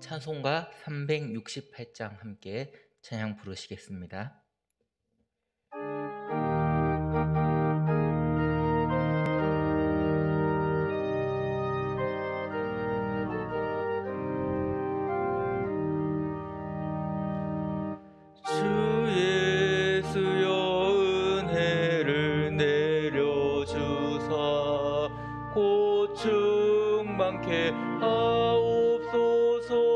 찬송가 368장 함께 찬양 부르시겠습니다. 주 예수여 은혜를 내려주사 곧 충만케 하옵소서.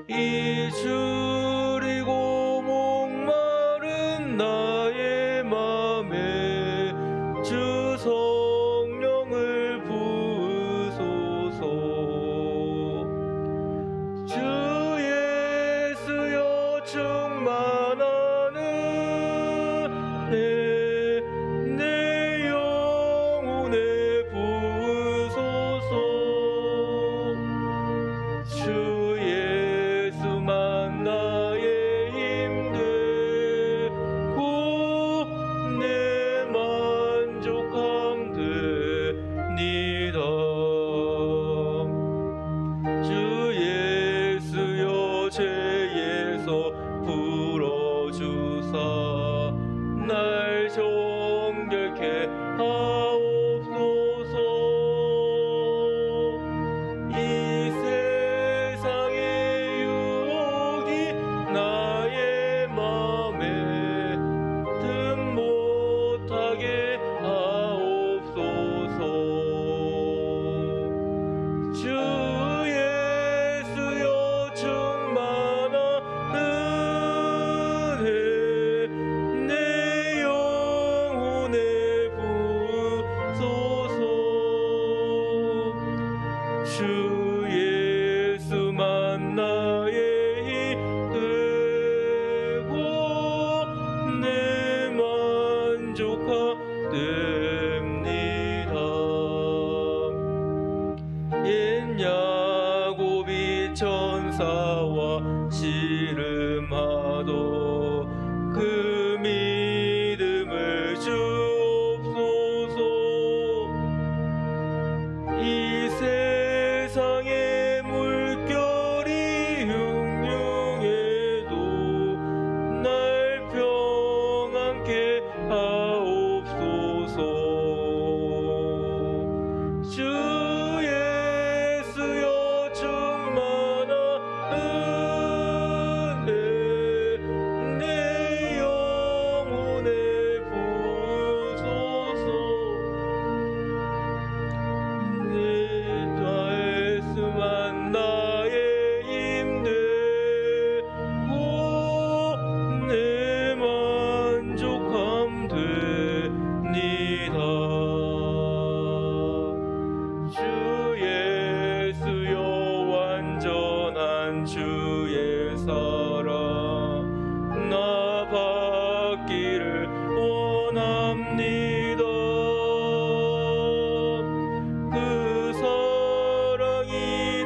이 줄이고 목마른 나의 맘에 주 성령을 부으소서. 주 예수여 충만한 은혜 내 영혼에 부으소서. 주 예수만 나의 힘되고 내 만족함 되니다. 주 예수여 죄에서 풀어주사 날 정결케 하옵소서. 이 세상의 유혹이 나의 맘에 든 못하게 하옵소서. 주 예수여 충만한 은혜 내 영혼에 부으소서. 주 예수만 나의 힘 되고 내 만족함 됩니다. 옛 야곱이 천사와 씨름하도 그 믿음을 주옵소서. 이 세상의 물결이 흉흉해도 날 평안케 하옵소서. 주 예수여 충만한 은혜 내 영혼에 부으소서. 내 예수만 나의 힘되고 내 만족함 되니다. 주 예수여 완전한 주의 사랑 나 받기를 원합니다. 그 사랑이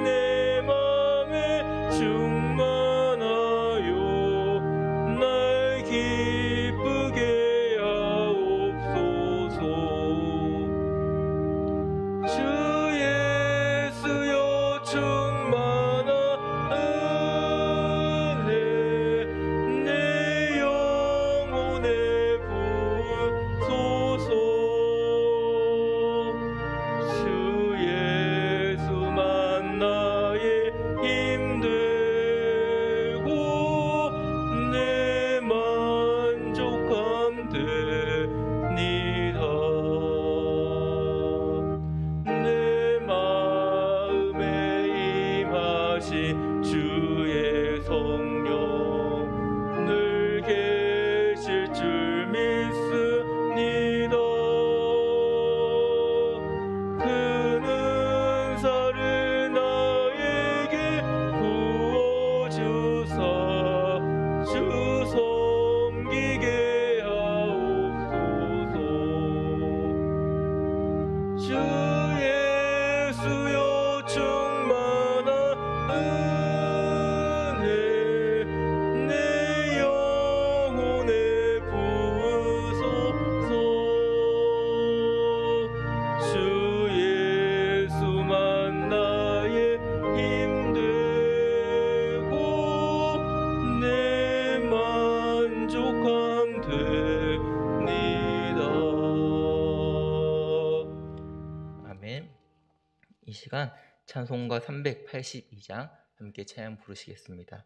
내 맘에 충만하여 날 기쁘게 하옵소서. 주 예수여 충만한 은혜 내 영혼에 부으소서. 주 예수만 나의 힘되고 내 만족함 되니다. 내 마음에 임하신 주의 성령 늘 계실 줄 믿습니다. 그 은사를 나에게 부어주사 주 섬기게 하옵소서. 주 예수여 충만한 은혜 찬송가 382장 함께 찬양 부르시겠습니다.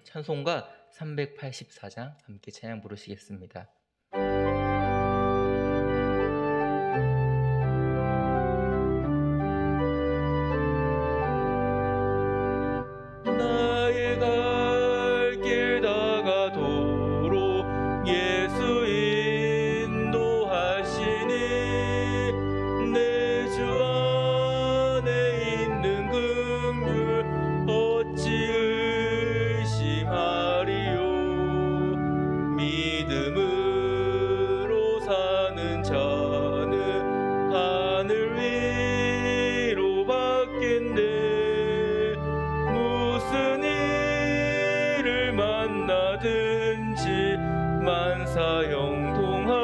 찬송가 384장 함께 찬양 부르시겠습니다. 나의 갈 길 다가도록 예수 인도하시니 내 주 안에 있는 긍휼 어찌 의심하리요. 믿음은 만나든지 만사 형통하리라.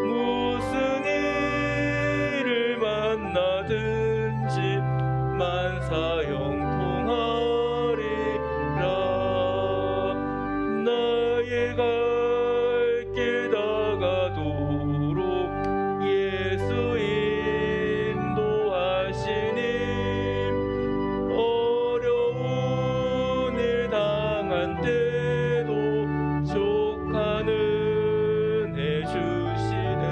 무슨 일을 만나든지 만사 형통하리라. 나의 갈 길 다가도록 예수 인도하시니 어려운 일 당한 때도 족한 은혜 주시네.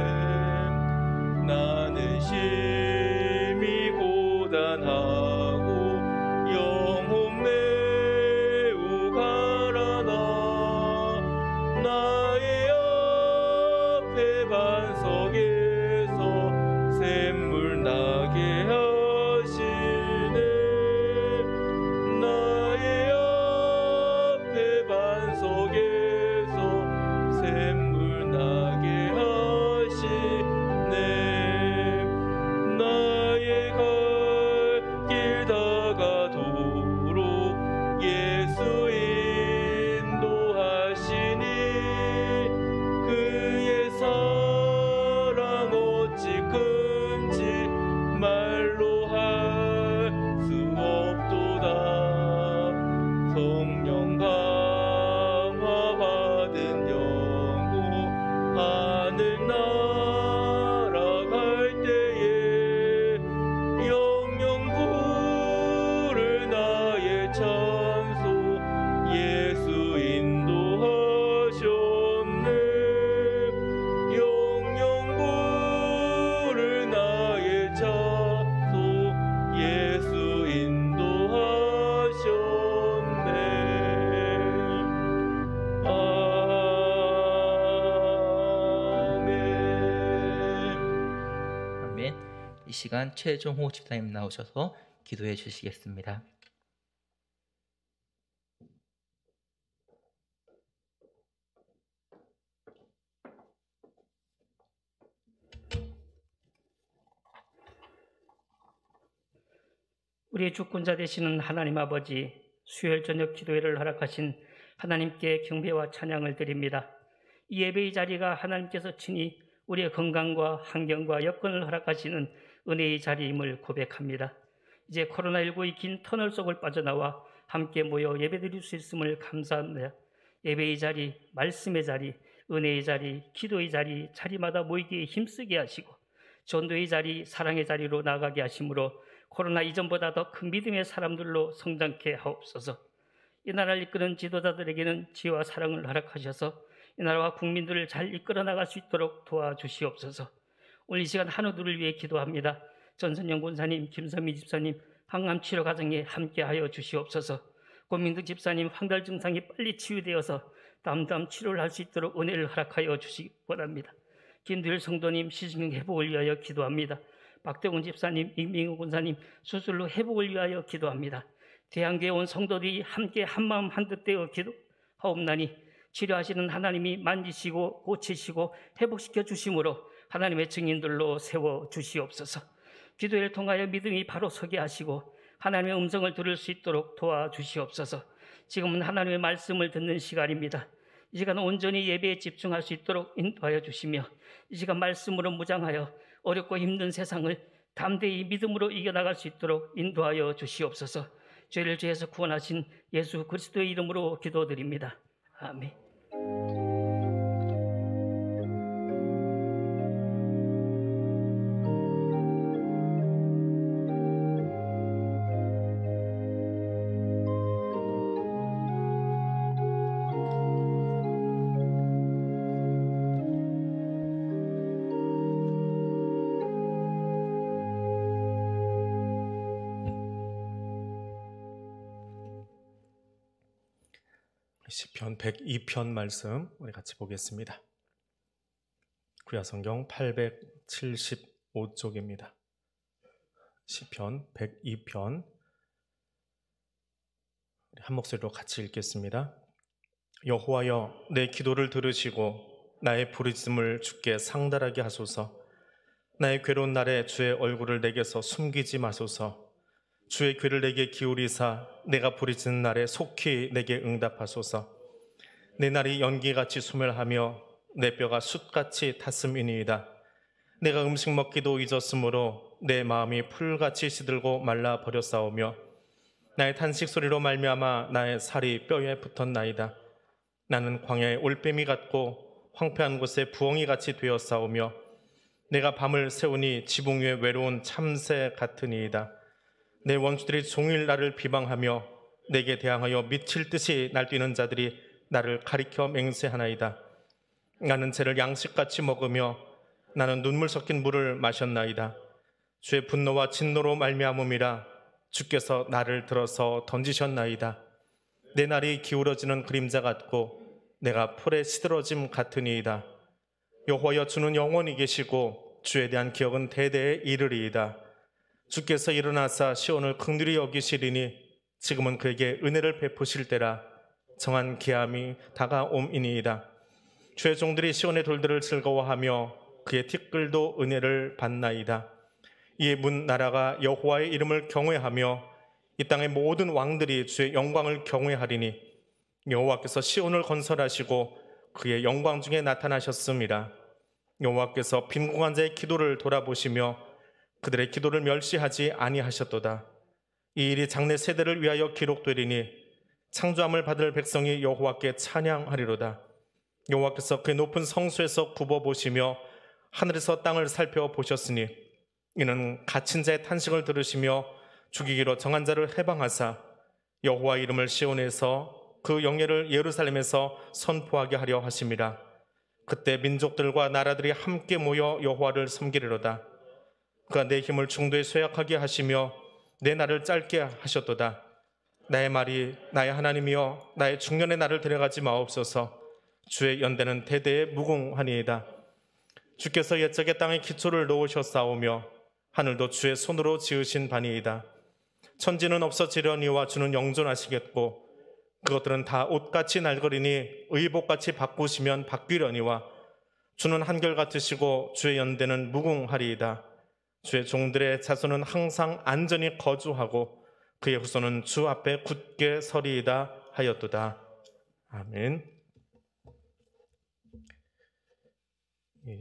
나는 심히 고단하고 영혼 매우 가라나 나의 앞에 반석에서 샘물 나게 하시네. 나의 앞에 반석에서 샘물 나게 하시네. 나의 갈 길 다가도록 예수 인도하시니 그의 사랑 어찌 큰지 말로 할 수 없도다. 성령 감화 받은 영혼 하늘 날아갈 때에 영영 부를 나의 찬송 예수 인도하셨네. 영영 부를 나의 찬송 예수 인도하셨네. 아멘. 아멘. 이 시간 최종호 집사님 나오셔서 기도해 주시겠습니다. 우리의 주권자 되시는 하나님 아버지, 수요일 저녁 기도회를 허락하신 하나님께 경배와 찬양을 드립니다. 이 예배의 자리가 하나님께서 친히 우리의 건강과 환경과 여건을 허락하시는 은혜의 자리임을 고백합니다. 이제 코로나19의 긴 터널 속을 빠져나와 함께 모여 예배드릴 수 있음을 감사합니다. 예배의 자리, 말씀의 자리, 은혜의 자리, 기도의 자리, 자리마다 모이기에 힘쓰게 하시고 전도의 자리, 사랑의 자리로 나아가게 하심으로 코로나 이전보다 더 큰 믿음의 사람들로 성장케 하옵소서. 이 나라를 이끄는 지도자들에게는 지혜와 사랑을 허락하셔서 이 나라와 국민들을 잘 이끌어 나갈 수 있도록 도와주시옵소서. 오늘 이 시간 한우들을 위해 기도합니다. 전선영 권사님, 김선미 집사님 항암치료 과정에 함께하여 주시옵소서. 고민득 집사님 황달 증상이 빨리 치유되어서 담담 치료를 할 수 있도록 은혜를 허락하여 주시기 원합니다. 김두일 성도님 시신경 회복을 위하여 기도합니다. 박대훈 집사님, 임민우 권사님 수술로 회복을 위하여 기도합니다. 대한교회 온 성도들이 함께 한마음 한뜻 되어 기도하옵나니 치료하시는 하나님이 만지시고 고치시고 회복시켜 주심으로 하나님의 증인들로 세워 주시옵소서. 기도를 통하여 믿음이 바로 서게 하시고 하나님의 음성을 들을 수 있도록 도와주시옵소서. 지금은 하나님의 말씀을 듣는 시간입니다. 이 시간 온전히 예배에 집중할 수 있도록 인도하여 주시며 이 시간 말씀으로 무장하여 어렵고 힘든 세상을 담대히 믿음으로 이겨나갈 수 있도록 인도하여 주시옵소서. 죄를 죄에서 구원하신 예수 그리스도의 이름으로 기도드립니다. 아멘. 시편 102편 말씀 우리 같이 보겠습니다. 구약성경 875쪽입니다. 시편 102편 한 목소리로 같이 읽겠습니다. 여호와여, 내 기도를 들으시고 나의 부르짖음을 주께 상달하게 하소서. 나의 괴로운 날에 주의 얼굴을 내게서 숨기지 마소서. 주의 귀를 내게 기울이사 내가 부르짖는 날에 속히 내게 응답하소서. 내 날이 연기같이 소멸하며 내 뼈가 숯같이 탔음이니이다. 내가 음식 먹기도 잊었으므로 내 마음이 풀같이 시들고 말라 버렸사오며 나의 탄식 소리로 말미암아 나의 살이 뼈에 붙었나이다. 나는 광야의 올빼미 같고 황폐한 곳에 부엉이같이 되었사오며 내가 밤을 새우니 지붕 위에 외로운 참새 같으니이다. 내 원수들이 종일 나를 비방하며 내게 대항하여 미칠 듯이 날뛰는 자들이 나를 가리켜 맹세하나이다. 나는 죄를 양식같이 먹으며 나는 눈물 섞인 물을 마셨나이다. 주의 분노와 진노로 말미암음이라 주께서 나를 들어서 던지셨나이다. 내 날이 기울어지는 그림자 같고 내가 풀에 시들어짐 같으니이다. 여호와여, 주는 영원히 계시고 주에 대한 기억은 대대에 이르리이다. 주께서 일어나사 시온을 긍휼히 여기시리니 지금은 그에게 은혜를 베푸실 때라. 정한 기함이 다가옴이니이다. 주의 종들이 시온의 돌들을 즐거워하며 그의 티끌도 은혜를 받나이다. 이에 문 나라가 여호와의 이름을 경외하며 이 땅의 모든 왕들이 주의 영광을 경외하리니 여호와께서 시온을 건설하시고 그의 영광 중에 나타나셨음이라. 여호와께서 빈궁한 자의 기도를 돌아보시며 그들의 기도를 멸시하지 아니하셨도다. 이 일이 장래 세대를 위하여 기록되리니 창조함을 받을 백성이 여호와께 찬양하리로다. 여호와께서 그의 높은 성소에서 굽어보시며 하늘에서 땅을 살펴보셨으니 이는 갇힌 자의 탄식을 들으시며 죽이기로 정한 자를 해방하사 여호와 이름을 시온에서 그 영예를 예루살렘에서 선포하게 하려 하심이라. 그때 민족들과 나라들이 함께 모여 여호와를 섬기리로다. 그가 내 힘을 중도에 쇠약하게 하시며 내 날을 짧게 하셨도다. 나의 말이 나의 하나님이여 나의 중년의 날을 데려가지 마옵소서. 주의 연대는 대대에 무궁하니이다. 주께서 옛적에 땅에 기초를 놓으셨사오며 하늘도 주의 손으로 지으신 바니이다. 천지는 없어지려니와 주는 영존하시겠고 그것들은 다 옷같이 날거리니 의복같이 바꾸시면 바뀌려니와 주는 한결같으시고 주의 연대는 무궁하리이다. 주의 종들의 자손은 항상 안전히 거주하고 그의 후손은 주 앞에 굳게 서리이다 하였도다. 아멘.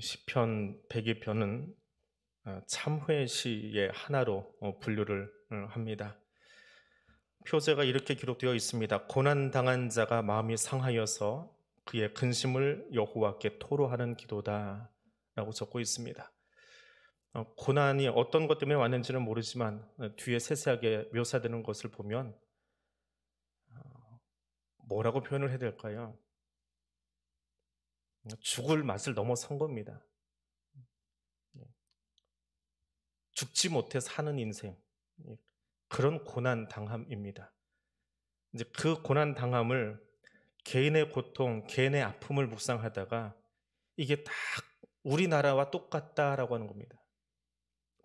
시편 102편은 참회 시의 하나로 분류를 합니다. 표제가 이렇게 기록되어 있습니다. 고난당한 자가 마음이 상하여서 그의 근심을 여호와께 토로하는 기도다 라고 적고 있습니다. 고난이 어떤 것 때문에 왔는지는 모르지만 뒤에 세세하게 묘사되는 것을 보면 뭐라고 표현을 해야 될까요? 죽을 맛을 넘어선 겁니다. 죽지 못해 사는 인생, 그런 고난 당함입니다. 이제 그 고난 당함을 개인의 고통, 개인의 아픔을 묵상하다가 이게 딱 우리나라와 똑같다라고 하는 겁니다.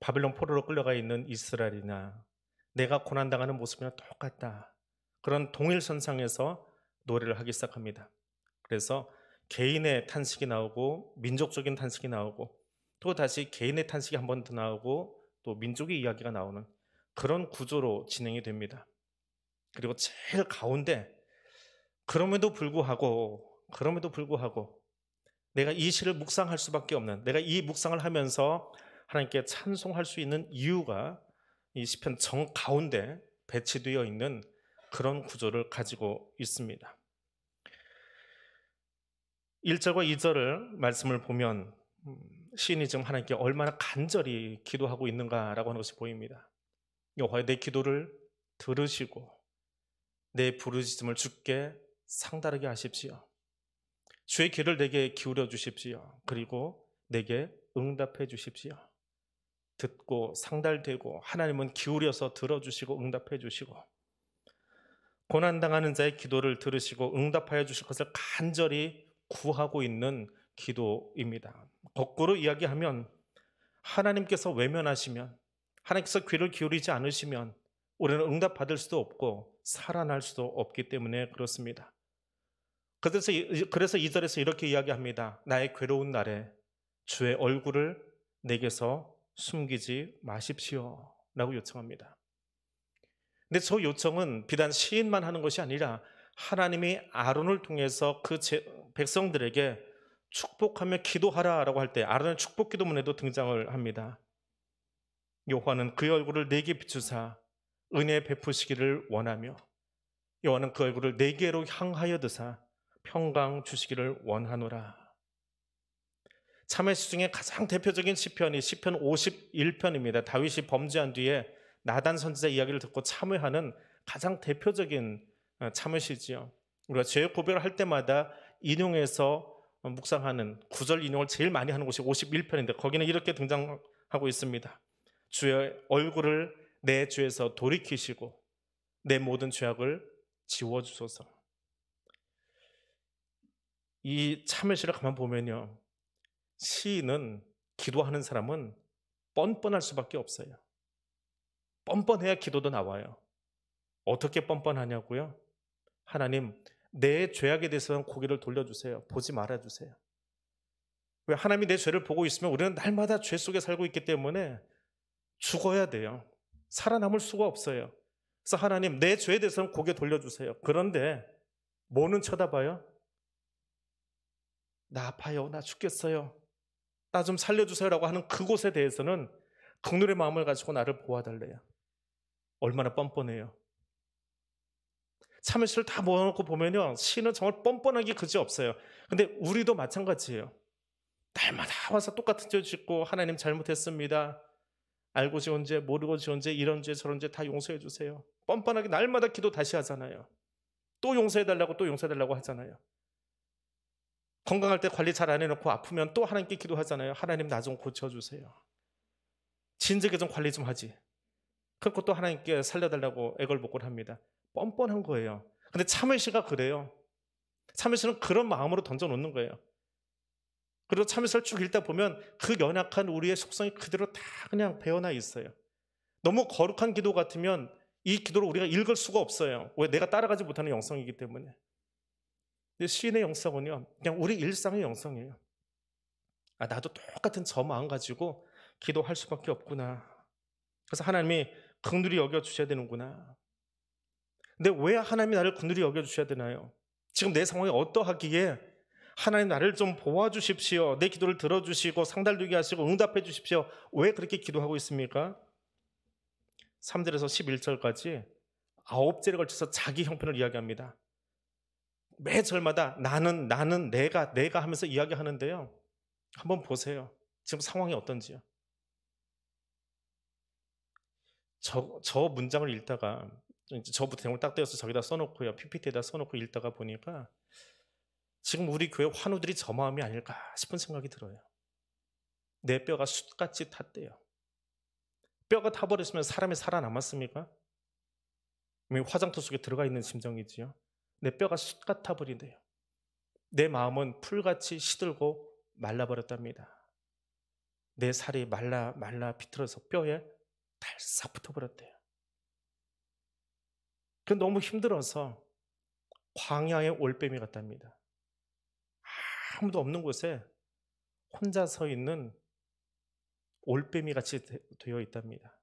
바벨론 포로로 끌려가 있는 이스라엘이나 내가 고난 당하는 모습이랑 똑같다. 그런 동일선상에서 노래를 하기 시작합니다. 그래서 개인의 탄식이 나오고 민족적인 탄식이 나오고 또 다시 개인의 탄식이 한 번 더 나오고 또 민족의 이야기가 나오는 그런 구조로 진행이 됩니다. 그리고 제일 가운데 그럼에도 불구하고 내가 이 시를 묵상할 수밖에 없는, 내가 이 묵상을 하면서 하나님께 찬송할 수 있는 이유가 이 시편 정 가운데 배치되어 있는 그런 구조를 가지고 있습니다. 1절과 2절을 말씀을 보면 시인이 지금 하나님께 얼마나 간절히 기도하고 있는가라고 하는 것이 보입니다. 여호와여, 내 기도를 들으시고 내 부르짖음을 주께 상달하게 하십시오. 주의 귀를 내게 기울여 주십시오. 그리고 내게 응답해 주십시오. 듣고 상달되고 하나님은 기울여서 들어주시고 응답해 주시고 고난당하는 자의 기도를 들으시고 응답하여 주실 것을 간절히 구하고 있는 기도입니다. 거꾸로 이야기하면 하나님께서 외면하시면, 하나님께서 귀를 기울이지 않으시면 우리는 응답받을 수도 없고 살아날 수도 없기 때문에 그렇습니다. 그래서 2절에서 이렇게 이야기합니다. 나의 괴로운 날에 주의 얼굴을 내게서 숨기지 마십시오 라고 요청합니다. 근데 저 요청은 비단 시인만 하는 것이 아니라 하나님이 아론을 통해서 그 백성들에게 축복하며 기도하라라고 할 때 아론의 축복 기도문에도 등장을 합니다. 여호와는 그의 얼굴을 내게 비추사 은혜 베푸시기를 원하며 여호와는 그 얼굴을 내게로 향하여 드사 평강 주시기를 원하노라. 참회시 중에 가장 대표적인 시편이 시편 51편입니다. 다윗이 범죄한 뒤에 나단 선지자 이야기를 듣고 참회하는 가장 대표적인 참회시지요. 우리가 죄 고백을 할 때마다 인용해서 묵상하는 구절 인용을 제일 많이 하는 곳이 51편인데 거기는 이렇게 등장하고 있습니다. 주의 얼굴을 내 죄에서 돌이키시고 내 모든 죄악을 지워주소서. 이 참회시를 가만 보면요, 시인은, 기도하는 사람은 뻔뻔할 수밖에 없어요. 뻔뻔해야 기도도 나와요. 어떻게 뻔뻔하냐고요? 하나님, 내 죄악에 대해서는 고개를 돌려주세요. 보지 말아주세요. 왜? 하나님이 내 죄를 보고 있으면 우리는 날마다 죄 속에 살고 있기 때문에 죽어야 돼요. 살아남을 수가 없어요. 그래서 하나님, 내 죄에 대해서는 고개 돌려주세요. 그런데 뭐는 쳐다봐요? 나 아파요. 나 죽겠어요. 나 좀 살려주세요 라고 하는 그곳에 대해서는 긍휼의 마음을 가지고 나를 보아달래요. 얼마나 뻔뻔해요. 참회시를 다 모아놓고 보면요, 시는 정말 뻔뻔하기 그지없어요. 근데 우리도 마찬가지예요. 날마다 와서 똑같은 죄 짓고 하나님 잘못했습니다. 알고 지은 죄, 모르고 지은 죄, 이런 죄 저런 죄 다 용서해 주세요. 뻔뻔하게 날마다 기도 다시 하잖아요. 또 용서해달라고 또 용서해달라고 하잖아요. 건강할 때 관리 잘 안 해놓고 아프면 또 하나님께 기도하잖아요. 하나님 나 좀 고쳐주세요. 진즉에 좀 관리 좀 하지. 그렇고 또 하나님께 살려달라고 애걸복걸 합니다. 뻔뻔한 거예요. 근데 참회시가 그래요. 참회시는 그런 마음으로 던져놓는 거예요. 그리고 참회시를 쭉 읽다 보면 그 연약한 우리의 속성이 그대로 다 그냥 배어나 있어요. 너무 거룩한 기도 같으면 이 기도를 우리가 읽을 수가 없어요. 왜? 내가 따라가지 못하는 영성이기 때문에. 근데 시인의 영성은요, 그냥 우리 일상의 영성이에요. 아, 나도 똑같은 저 마음 가지고 기도할 수밖에 없구나. 그래서 하나님이 긍휼히 여겨주셔야 되는구나. 근데 왜 하나님이 나를 긍휼히 여겨주셔야 되나요? 지금 내 상황이 어떠하기에 하나님 나를 좀 보아주십시오. 내 기도를 들어주시고 상달되게 하시고 응답해 주십시오. 왜 그렇게 기도하고 있습니까? 3절에서 11절까지 9절에 걸쳐서 자기 형편을 이야기합니다. 매 절마다 나는 내가 하면서 이야기하는데요. 한번 보세요. 지금 상황이 어떤지요. 저 문장을 읽다가 저부터 제목을 딱 떼어서 저기다 써놓고요. PPT에다 써놓고 읽다가 보니까 지금 우리 교회 환우들이 저 마음이 아닐까 싶은 생각이 들어요. 내 뼈가 숯같이 탔대요. 뼈가 타버렸으면 사람이 살아남았습니까? 화장터 속에 들어가 있는 심정이지요. 내 뼈가 숯 같아 버린대요. 내 마음은 풀같이 시들고 말라버렸답니다. 내 살이 말라 비틀어서 뼈에 달싹 붙어버렸대요. 그 너무 힘들어서 광야의 올빼미 같답니다. 아무도 없는 곳에 혼자 서 있는 올빼미 같이 되어 있답니다.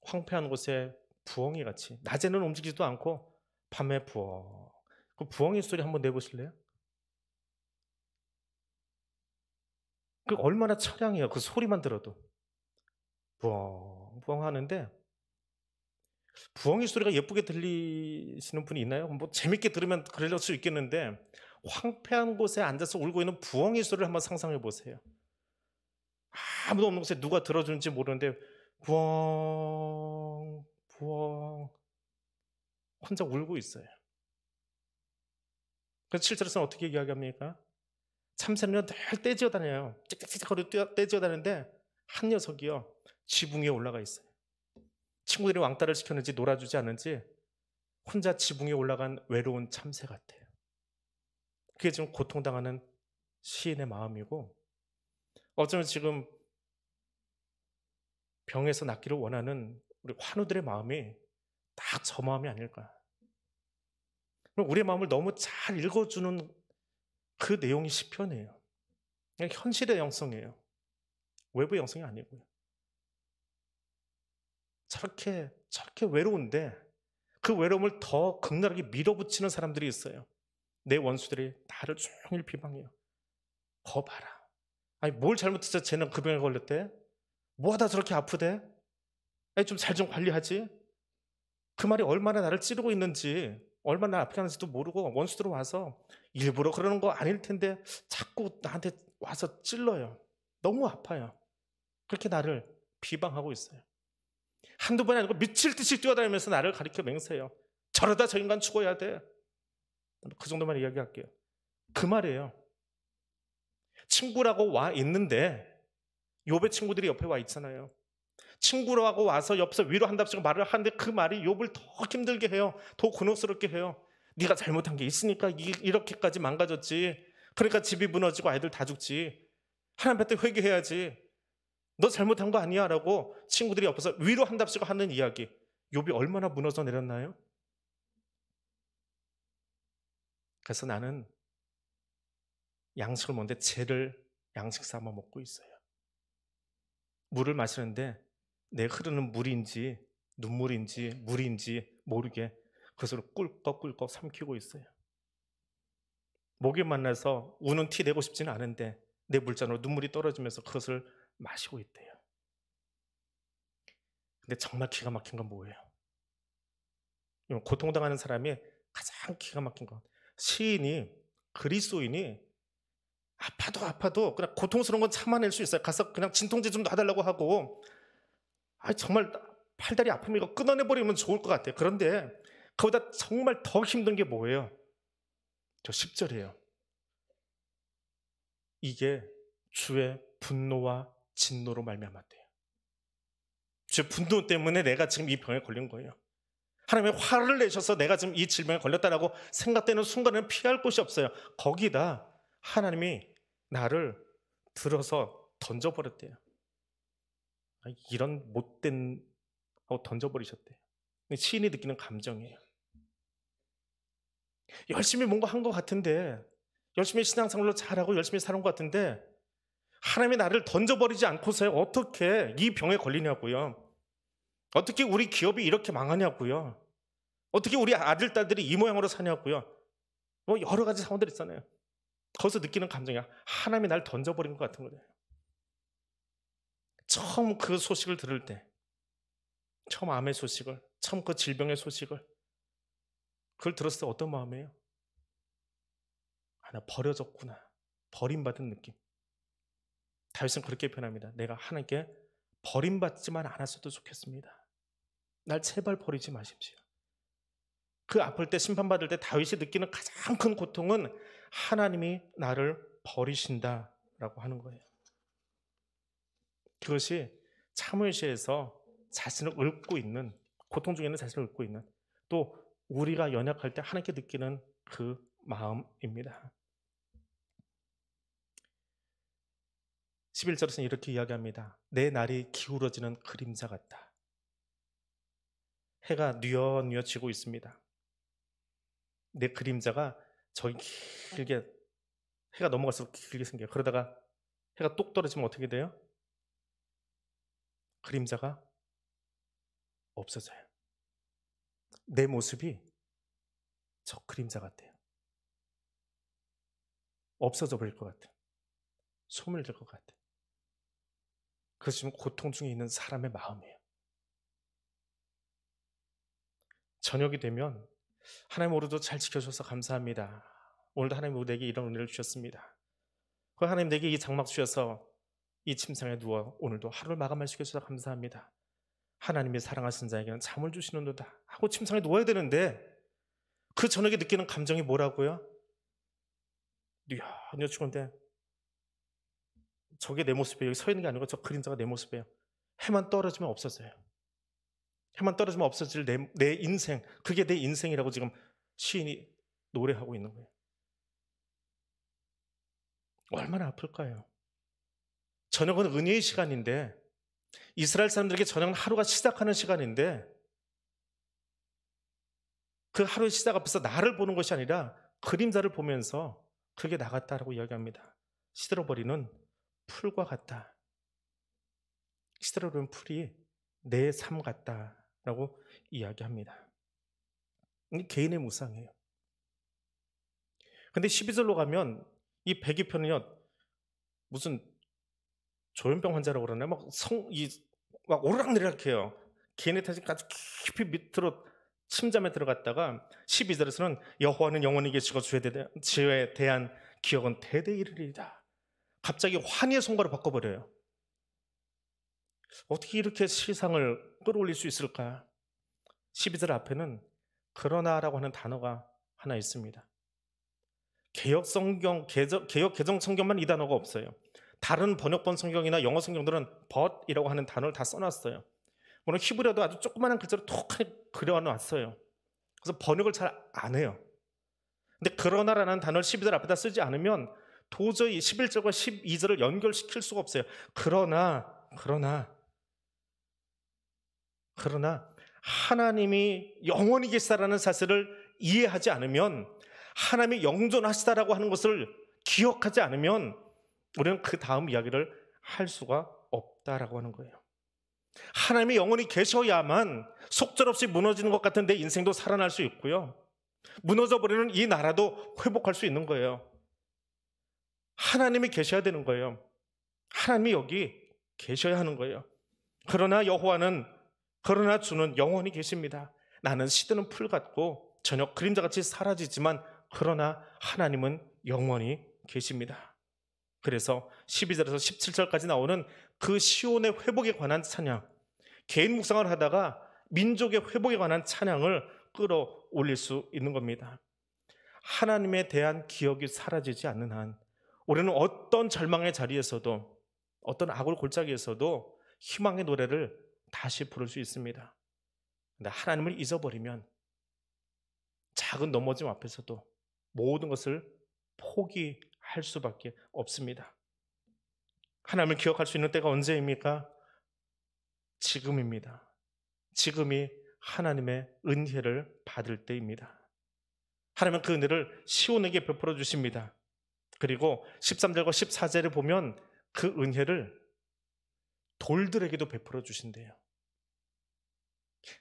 황폐한 곳에 부엉이 같이, 낮에는 움직이지도 않고 밤에 부엉. 그 부엉이 소리 한번 내보실래요? 그 얼마나 처량해요. 그 소리만 들어도 부엉 부엉 하는데, 부엉이 소리가 예쁘게 들리시는 분이 있나요? 뭐 재밌게 들으면 그럴 수 있겠는데, 황폐한 곳에 앉아서 울고 있는 부엉이 소리를 한번 상상해 보세요. 아무도 없는 곳에 누가 들어주는지 모르는데 부엉 부엉 혼자 울고 있어요. 그래서 7절에서는 어떻게 이야기합니까? 참새는요 늘 떼지어 다녀요. 찍찍찍 거리 떼지어 다니는데 한 녀석이요 지붕 위에 올라가 있어요. 친구들이 왕따를 시켰는지 놀아주지 않은지 혼자 지붕에 올라간 외로운 참새 같아요. 그게 지금 고통당하는 시인의 마음이고, 어쩌면 지금 병에서 낫기를 원하는 우리 환우들의 마음이 딱 저 마음이 아닐까. 우리의 마음을 너무 잘 읽어주는 그 내용이 시편이에요. 그냥 현실의 영성이에요. 외부의 영성이 아니고요. 저렇게 외로운데 그 외로움을 더 극렬하게 밀어붙이는 사람들이 있어요. 내 원수들이 나를 종일 비방해요. 거 봐라. 아니 뭘 잘못해서 쟤는 그 병에 걸렸대? 뭐하다 저렇게 아프대? 아니 좀 잘 좀 관리하지? 그 말이 얼마나 나를 찌르고 있는지, 얼마나 아프게 하는지도 모르고 원수들은 와서 일부러 그러는 거 아닐 텐데 자꾸 나한테 와서 찔러요. 너무 아파요. 그렇게 나를 비방하고 있어요. 한두 번이 아니고 미칠 듯이 뛰어다니면서 나를 가리켜 맹세해요. 저러다 저 인간 죽어야 돼. 그 정도만 이야기할게요. 그 말이에요. 친구라고 와 있는데 욥의 친구들이 옆에 와 있잖아요. 친구라고 와서 옆에서 위로한답시고 말을 하는데 그 말이 욥을 더 힘들게 해요. 더 곤혹스럽게 해요. 네가 잘못한 게 있으니까 이렇게까지 망가졌지. 그러니까 집이 무너지고 아이들 다 죽지. 하나님 앞에 회개해야지. 너 잘못한 거 아니야 라고 친구들이 옆에서 위로한답시고 하는 이야기. 욥이 얼마나 무너져 내렸나요? 그래서 나는 양식을 먹는데 쟤를 양식 삼아 먹고 있어요. 물을 마시는데 내 흐르는 물인지 눈물인지 물인지 모르게 그것을 꿀꺽꿀꺽 삼키고 있어요. 목이 만나서 우는 티 내고 싶지는 않은데 내 물잔으로 눈물이 떨어지면서 그것을 마시고 있대요. 근데 정말 기가 막힌 건 뭐예요? 고통당하는 사람이 가장 기가 막힌 건 시인이, 그리스도인이 아파도 그냥 고통스러운 건 참아낼 수 있어요. 가서 그냥 진통제 좀 놔달라고 하고 정말 팔다리 아프면 이거 끊어내버리면 좋을 것 같아요. 그런데 그보다 정말 더 힘든 게 뭐예요? 저 10절이에요. 이게 주의 분노와 진노로 말미암았대요. 주의 분노 때문에 내가 지금 이 병에 걸린 거예요. 하나님의 화를 내셔서 내가 지금 이 질병에 걸렸다라고 생각되는 순간에는 피할 곳이 없어요. 거기다 하나님이 나를 들어서 던져버렸대요. 이런 못된 하고 던져버리셨대요. 시인이 느끼는 감정이에요. 열심히 뭔가 한 것 같은데, 열심히 신앙생활로 잘하고 열심히 사는 것 같은데 하나님이 나를 던져버리지 않고서 어떻게 이 병에 걸리냐고요. 어떻게 우리 기업이 이렇게 망하냐고요. 어떻게 우리 아들, 딸들이 이 모양으로 사냐고요. 뭐 여러 가지 상황들 있잖아요. 거기서 느끼는 감정이야. 하나님이 날 던져버린 것 같은 거예요. 처음 그 소식을 들을 때, 처음 암의 소식을, 처음 그 질병의 소식을, 그걸 들었을 때 어떤 마음이에요? 나 버려졌구나. 버림받은 느낌. 다윗은 그렇게 표현합니다. 내가 하나님께 버림받지만 않았어도 좋겠습니다. 날 제발 버리지 마십시오. 그 아플 때, 심판받을 때 다윗이 느끼는 가장 큰 고통은 하나님이 나를 버리신다라고 하는 거예요. 그것이 사무엘시에서 자신을 읊고 있는, 고통 중에 있는 자신을 읊고 있는, 또 우리가 연약할 때 하나님께 느끼는 그 마음입니다. 11절에서는 이렇게 이야기합니다. 내 날이 기울어지는 그림자 같다. 해가 뉘어뉘어 지고 있습니다. 내 그림자가 저기 길게, 해가 넘어갈수록 길게 생겨요. 그러다가 해가 똑 떨어지면 어떻게 돼요? 그림자가 없어져요. 내 모습이 저 그림자 같아요. 없어져 버릴 것 같아요. 소멸될 것 같아요. 그것이 지금 고통 중에 있는 사람의 마음이에요. 저녁이 되면 하나님 오늘도 잘 지켜주셔서 감사합니다. 오늘도 하나님 우리에게 이런 은혜를 주셨습니다. 하나님 내게 이 장막 주셔서 이 침상에 누워 오늘도 하루를 마감할 수 있게 해주셔서 감사합니다. 하나님이 사랑하시는 자에게는 잠을 주시는도다 하고 침상에 누워야 되는데 그 저녁에 느끼는 감정이 뭐라고요? 뉘어 죽은데 저게 내 모습이에요. 여기 서 있는 게 아니고 저 그림자가 내 모습이에요. 해만 떨어지면 없어져요. 해만 떨어지면 없어질 내 인생, 그게 내 인생이라고 지금 시인이 노래하고 있는 거예요. 얼마나 아플까요? 저녁은 은혜의 시간인데, 이스라엘 사람들에게 저녁은 하루가 시작하는 시간인데 그 하루의 시작 앞에서 나를 보는 것이 아니라 그림자를 보면서 그게 나 같다라고 이야기합니다. 시들어버리는 풀과 같다. 시들어버리는 풀이 내 삶 같다라고 이야기합니다. 이게 개인의 묵상이에요. 근데 12절로 가면 이 백이편은요, 무슨 조현병 환자라고 그러나요? 막 오르락내리락해요. 개인의 탓까지 깊이 밑으로 침잠에 들어갔다가 12절에서는 여호와는 영원히 계시고 주에 대한 기억은 대대 이르리이다. 갑자기 환희의 성과로 바꿔버려요. 어떻게 이렇게 시상을 끌어올릴 수 있을까? 12절 앞에는 그러나라고 하는 단어가 하나 있습니다. 개역 개정 성경만 이 단어가 없어요. 다른 번역본 성경이나 영어 성경들은 but이라고 하는 단어를 다 써놨어요. 물론 히브리어도 아주 조그마한 글자로 톡하게 그려놨어요. 그래서 번역을 잘 안 해요. 근데 그러나라는 단어를 12절 앞에다 쓰지 않으면 도저히 11절과 12절을 연결시킬 수가 없어요. 그러나 하나님이 영원히 계시다라는 사실을 이해하지 않으면, 하나님이 영존하시다라고 하는 것을 기억하지 않으면 우리는 그 다음 이야기를 할 수가 없다라고 하는 거예요. 하나님이 영원히 계셔야만 속절없이 무너지는 것 같은 내 인생도 살아날 수 있고요, 무너져버리는 이 나라도 회복할 수 있는 거예요. 하나님이 계셔야 되는 거예요. 하나님이 여기 계셔야 하는 거예요. 그러나 주는 영원히 계십니다. 나는 시드는 풀 같고 저녁 그림자같이 사라지지만 그러나 하나님은 영원히 계십니다. 그래서 12절에서 17절까지 나오는 그 시온의 회복에 관한 찬양, 개인 묵상을 하다가 민족의 회복에 관한 찬양을 끌어올릴 수 있는 겁니다. 하나님에 대한 기억이 사라지지 않는 한 우리는 어떤 절망의 자리에서도, 어떤 악을 골짜기에서도 희망의 노래를 다시 부를 수 있습니다. 근데 하나님을 잊어버리면 작은 넘어짐 앞에서도 모든 것을 포기할 수밖에 없습니다. 하나님을 기억할 수 있는 때가 언제입니까? 지금입니다. 지금이 하나님의 은혜를 받을 때입니다. 하나님은 그 은혜를 시온에게 베풀어 주십니다. 그리고 13절과 14절에 보면 그 은혜를 돌들에게도 베풀어 주신대요.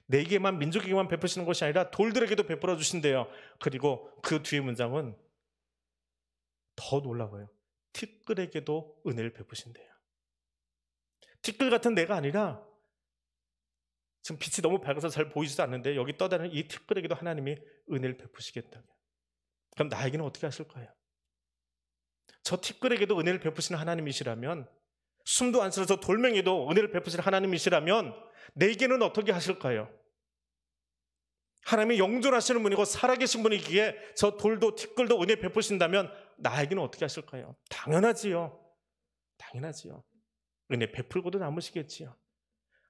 내게만, 민족에게만 베푸시는 것이 아니라 돌들에게도 베풀어 주신대요. 그리고 그 뒤에 문장은 더 놀라워요. 티끌에게도 은혜를 베푸신대요. 티끌 같은 내가 아니라, 지금 빛이 너무 밝아서 잘 보이지도 않는데 여기 떠다니는 이 티끌에게도 하나님이 은혜를 베푸시겠다고요. 그럼 나에게는 어떻게 하실까요? 저 티끌에게도 은혜를 베푸시는 하나님이시라면, 숨도 안 쉬어서 돌멩이도 은혜를 베푸시는 하나님이시라면 내게는 어떻게 하실까요? 하나님이 영존하시는 분이고 살아계신 분이기에 저 돌도 티끌도 은혜 베푸신다면 나에게는 어떻게 하실까요? 당연하지요. 은혜 베풀고도 남으시겠지요.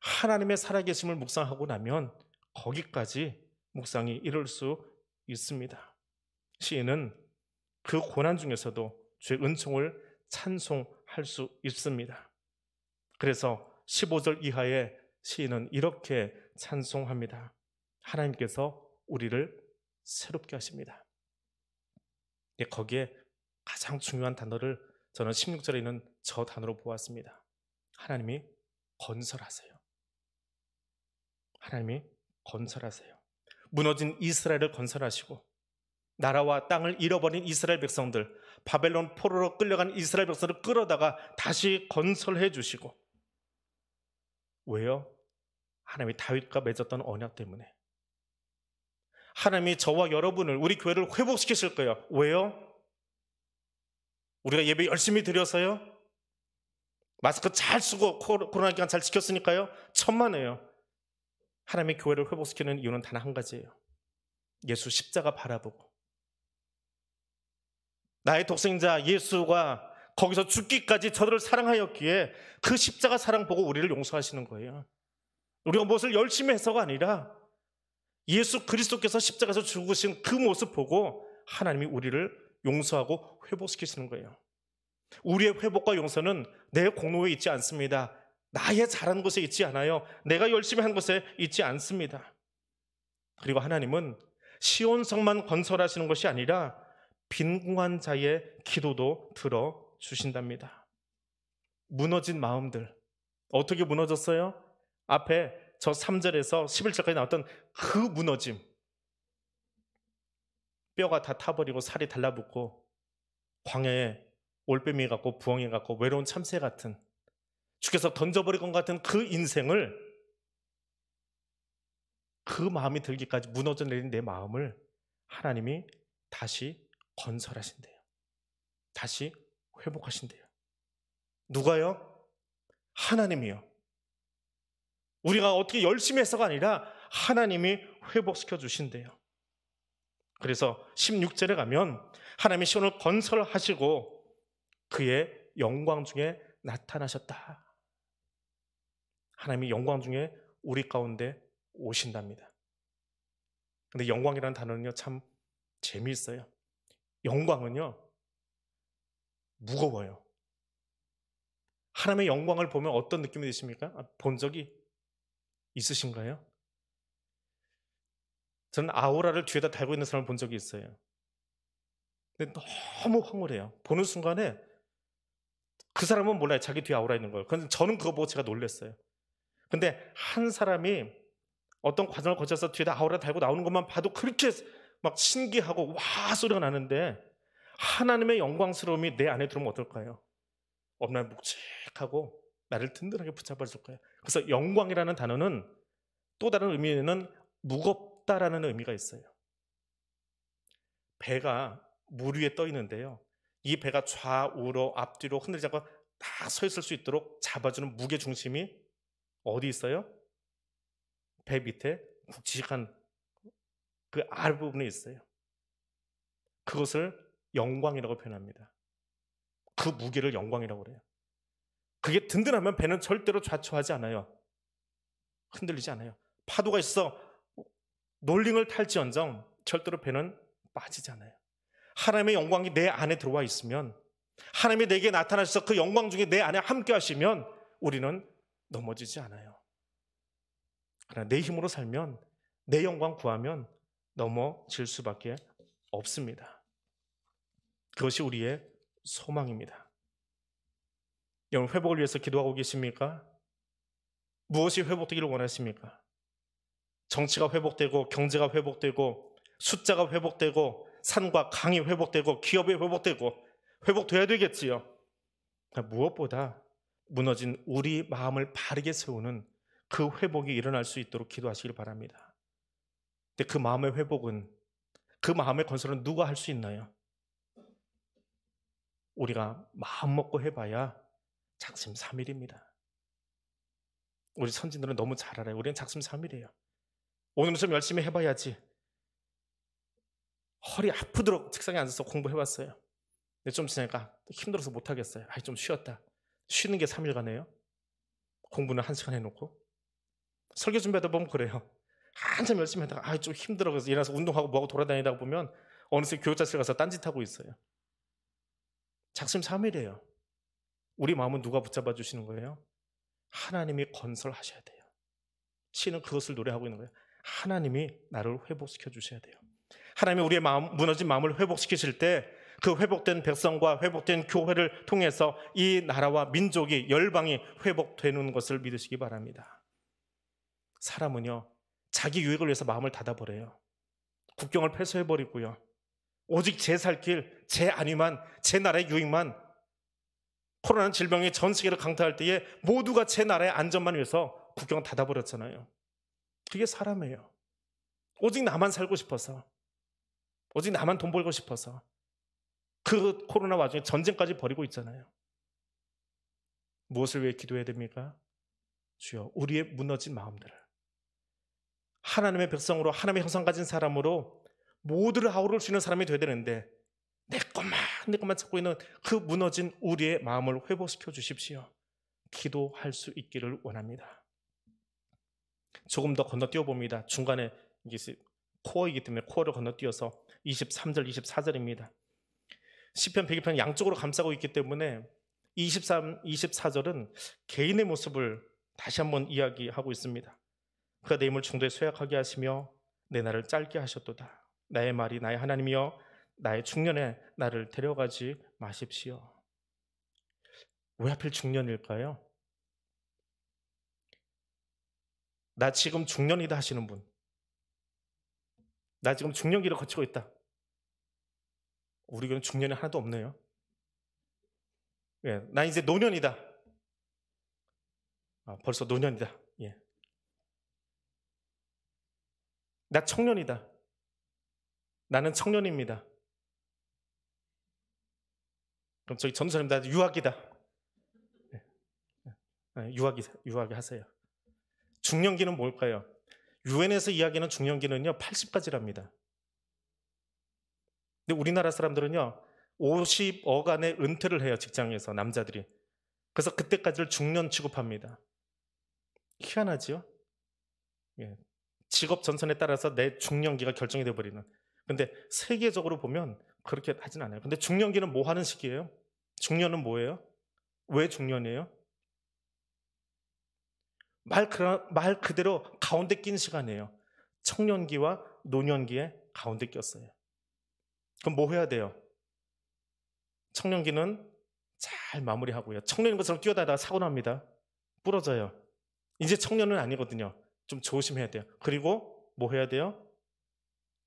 하나님의 살아계심을 묵상하고 나면 거기까지 묵상이 이룰 수 있습니다. 시인은 그 고난 중에서도 주의 은총을 찬송할 수 있습니다. 그래서 15절 이하에 시인은 이렇게 찬송합니다. 하나님께서 우리를 새롭게 하십니다. 거기에 가장 중요한 단어를 저는 16절에 있는 저 단어로 보았습니다. 하나님이 건설하세요. 하나님이 건설하세요. 무너진 이스라엘을 건설하시고, 나라와 땅을 잃어버린 이스라엘 백성들, 바벨론 포로로 끌려간 이스라엘 백성을 끌어다가 다시 건설해 주시고. 왜요? 하나님이 다윗과 맺었던 언약 때문에. 하나님이 저와 여러분을, 우리 교회를 회복시키실 거예요. 왜요? 우리가 예배 열심히 드려서요? 마스크 잘 쓰고 코로나 기간 잘 지켰으니까요? 천만에요. 하나님의 교회를 회복시키는 이유는 단 한 가지예요. 예수 십자가 바라보고, 나의 독생자 예수가 거기서 죽기까지 저들을 사랑하였기에 그 십자가 사랑 보고 우리를 용서하시는 거예요. 우리가 무엇을 열심히 해서가 아니라 예수 그리스도께서 십자가에서 죽으신 그 모습 보고 하나님이 우리를 용서하고 회복시키시는 거예요. 우리의 회복과 용서는 내 공로에 있지 않습니다. 나의 잘한 것에 있지 않아요. 내가 열심히 한 것에 있지 않습니다. 그리고 하나님은 시온성만 건설하시는 것이 아니라 빈궁한 자의 기도도 들어주신답니다. 무너진 마음들, 어떻게 무너졌어요? 앞에 저 3절에서 11절까지 나왔던 그 무너짐, 뼈가 다 타버리고 살이 달라붙고 광야에 올빼미 같고 부엉이 같고 외로운 참새 같은, 주께서 던져버릴 것 같은 그 인생을, 그 마음이 들기까지 무너져 내린 내 마음을 하나님이 다시 건설하신대요. 다시 회복하신대요. 누가요? 하나님이요. 우리가 어떻게 열심히 해서가 아니라 하나님이 회복시켜 주신대요. 그래서 16절에 가면 하나님이 시온을 건설하시고 그의 영광 중에 나타나셨다. 하나님이 영광 중에 우리 가운데 오신답니다. 근데 영광이라는 단어는요, 참 재미있어요. 영광은요, 무거워요. 하나님의 영광을 보면 어떤 느낌이 드십니까? 본 적이 있으신가요? 저는 아우라를 뒤에다 달고 있는 사람을 본 적이 있어요. 근데 너무 황홀해요. 보는 순간에 그 사람은 몰라요. 자기 뒤에 아우라 있는 걸. 근데 저는 그거 보고 제가 놀랐어요. 근데 한 사람이 어떤 과정을 거쳐서 뒤에다 아우라 달고 나오는 것만 봐도 그렇게 막 신기하고 와 소리가 나는데, 하나님의 영광스러움이 내 안에 들어오면 어떨까요? 얼마나 묵직하고 나를 든든하게 붙잡아줄 거예요. 그래서 영광이라는 단어는 또 다른 의미에는 무겁다라는 의미가 있어요. 배가 물 위에 떠 있는데요, 이 배가 좌우로 앞뒤로 흔들지 않고 딱 서 있을 수 있도록 잡아주는 무게 중심이 어디 있어요? 배 밑에 굵직한 그 아랫부분에 있어요. 그것을 영광이라고 표현합니다. 그 무게를 영광이라고 그래요. 그게 든든하면 배는 절대로 좌초하지 않아요. 흔들리지 않아요. 파도가 있어 놀링을 탈지언정 절대로 배는 빠지지 않아요. 하나님의 영광이 내 안에 들어와 있으면, 하나님이 내게 나타나셔서 그 영광 중에 내 안에 함께 하시면 우리는 넘어지지 않아요. 그러나 내 힘으로 살면, 내 영광 구하면 넘어질 수밖에 없습니다. 그것이 우리의 소망입니다. 여러분, 회복을 위해서 기도하고 계십니까? 무엇이 회복되기를 원하십니까? 정치가 회복되고, 경제가 회복되고, 숫자가 회복되고, 산과 강이 회복되고, 기업이 회복되고, 회복돼야 되겠지요. 무엇보다 무너진 우리 마음을 바르게 세우는 그 회복이 일어날 수 있도록 기도하시길 바랍니다. 근데 그 마음의 회복은, 그 마음의 건설은 누가 할 수 있나요? 우리가 마음 먹고 해봐야 작심삼일입니다. 우리 선진들은 너무 잘 알아요. 우리는 작심삼일이에요. 오늘은 좀 열심히 해봐야지. 허리 아프도록 책상에 앉아서 공부해봤어요. 근데 좀 지나니까 힘들어서 못하겠어요. 좀 쉬었다. 쉬는 게 3일간이에요. 공부는 1시간 해놓고. 설교 준비하다 보면 그래요. 한참 열심히 하다가 좀 힘들어. 그래서 일어나서 운동하고 뭐하고 돌아다니다 보면 어느새 교육자실 가서 딴짓하고 있어요. 작심삼일이에요. 우리 마음은 누가 붙잡아 주시는 거예요? 하나님이 건설하셔야 돼요. 시는 그것을 노래하고 있는 거예요. 하나님이 나를 회복시켜 주셔야 돼요. 하나님이 우리의 마음, 무너진 마음을 회복시키실 때 그 회복된 백성과 회복된 교회를 통해서 이 나라와 민족이, 열방이 회복되는 것을 믿으시기 바랍니다. 사람은요, 자기 유익을 위해서 마음을 닫아버려요. 국경을 폐쇄해버리고요, 오직 제 살 길, 제 안위만, 제 나라의 유익만, 코로나는 질병이 전 세계를 강타할 때에 모두가 제 나라의 안전만 위해서 국경을 닫아버렸잖아요. 그게 사람이에요. 오직 나만 살고 싶어서, 오직 나만 돈 벌고 싶어서 그 코로나 와중에 전쟁까지 벌이고 있잖아요. 무엇을 위해 기도해야 됩니까? 주여, 우리의 무너진 마음들을 하나님의 백성으로, 하나님의 형상 가진 사람으로 모두를 아우를 수 있는 사람이 되어야 되는데, 내 것만 찾고 있는 그 무너진 우리의 마음을 회복시켜 주십시오. 기도할 수 있기를 원합니다. 조금 더 건너뛰어 봅니다. 중간에 이게 코어이기 때문에 코어를 건너뛰어서 23절, 24절입니다. 시편 102편 양쪽으로 감싸고 있기 때문에 23, 24절은 개인의 모습을 다시 한번 이야기하고 있습니다. 그가 내 힘을 중도에 쇠약하게 하시며 내 날을 짧게 하셨도다. 나의 말이 나의 하나님이여 나의 중년에 나를 데려가지 마십시오. 왜 하필 중년일까요? 나 지금 중년이다 하시는 분, 나 지금 중년기를 거치고 있다. 우리 교회는 중년이 하나도 없네요. 예, 나 이제 노년이다. 벌써 노년이다. 예. 나 청년이다. 나는 청년입니다. 그럼 저기 전도사님 나 유학이다. 유학이 하세요. 중년기는 뭘까요? 유엔에서 이야기하는 중년기는요 80까지랍니다. 근데 우리나라 사람들은요 50억 안에 은퇴를 해요. 직장에서 남자들이. 그래서 그때까지를 중년 취급합니다. 희한하지요? 예. 직업 전선에 따라서 내 중년기가 결정이 돼버리는. 근데 세계적으로 보면 그렇게 하진 않아요. 근데 중년기는 뭐 하는 시기예요? 중년은 뭐예요? 왜 중년이에요? 말 그대로 가운데 낀 시간이에요. 청년기와 노년기에 가운데 꼈어요. 그럼 뭐 해야 돼요? 청년기는 잘 마무리하고요. 청년인 것처럼 뛰어다니다가 사고 납니다. 부러져요. 이제 청년은 아니거든요. 좀 조심해야 돼요. 그리고 뭐 해야 돼요?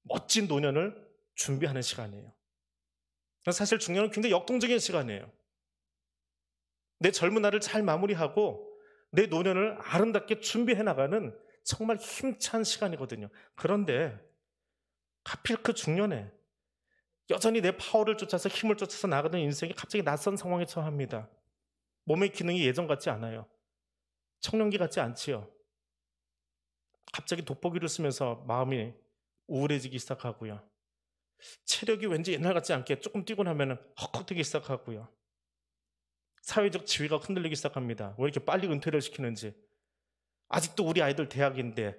멋진 노년을 준비하는 시간이에요. 사실 중년은 굉장히 역동적인 시간이에요. 내 젊은 날을 잘 마무리하고 내 노년을 아름답게 준비해 나가는 정말 힘찬 시간이거든요. 그런데 하필 그 중년에 여전히 내 파워를 쫓아서 힘을 쫓아서 나가던 인생이 갑자기 낯선 상황에 처합니다. 몸의 기능이 예전 같지 않아요. 청년기 같지 않지요. 갑자기 돋보기를 쓰면서 마음이 우울해지기 시작하고요. 체력이 왠지 옛날 같지 않게 조금 뛰고 나면 헉헉대기 시작하고요. 사회적 지위가 흔들리기 시작합니다. 왜 이렇게 빨리 은퇴를 시키는지. 아직도 우리 아이들 대학인데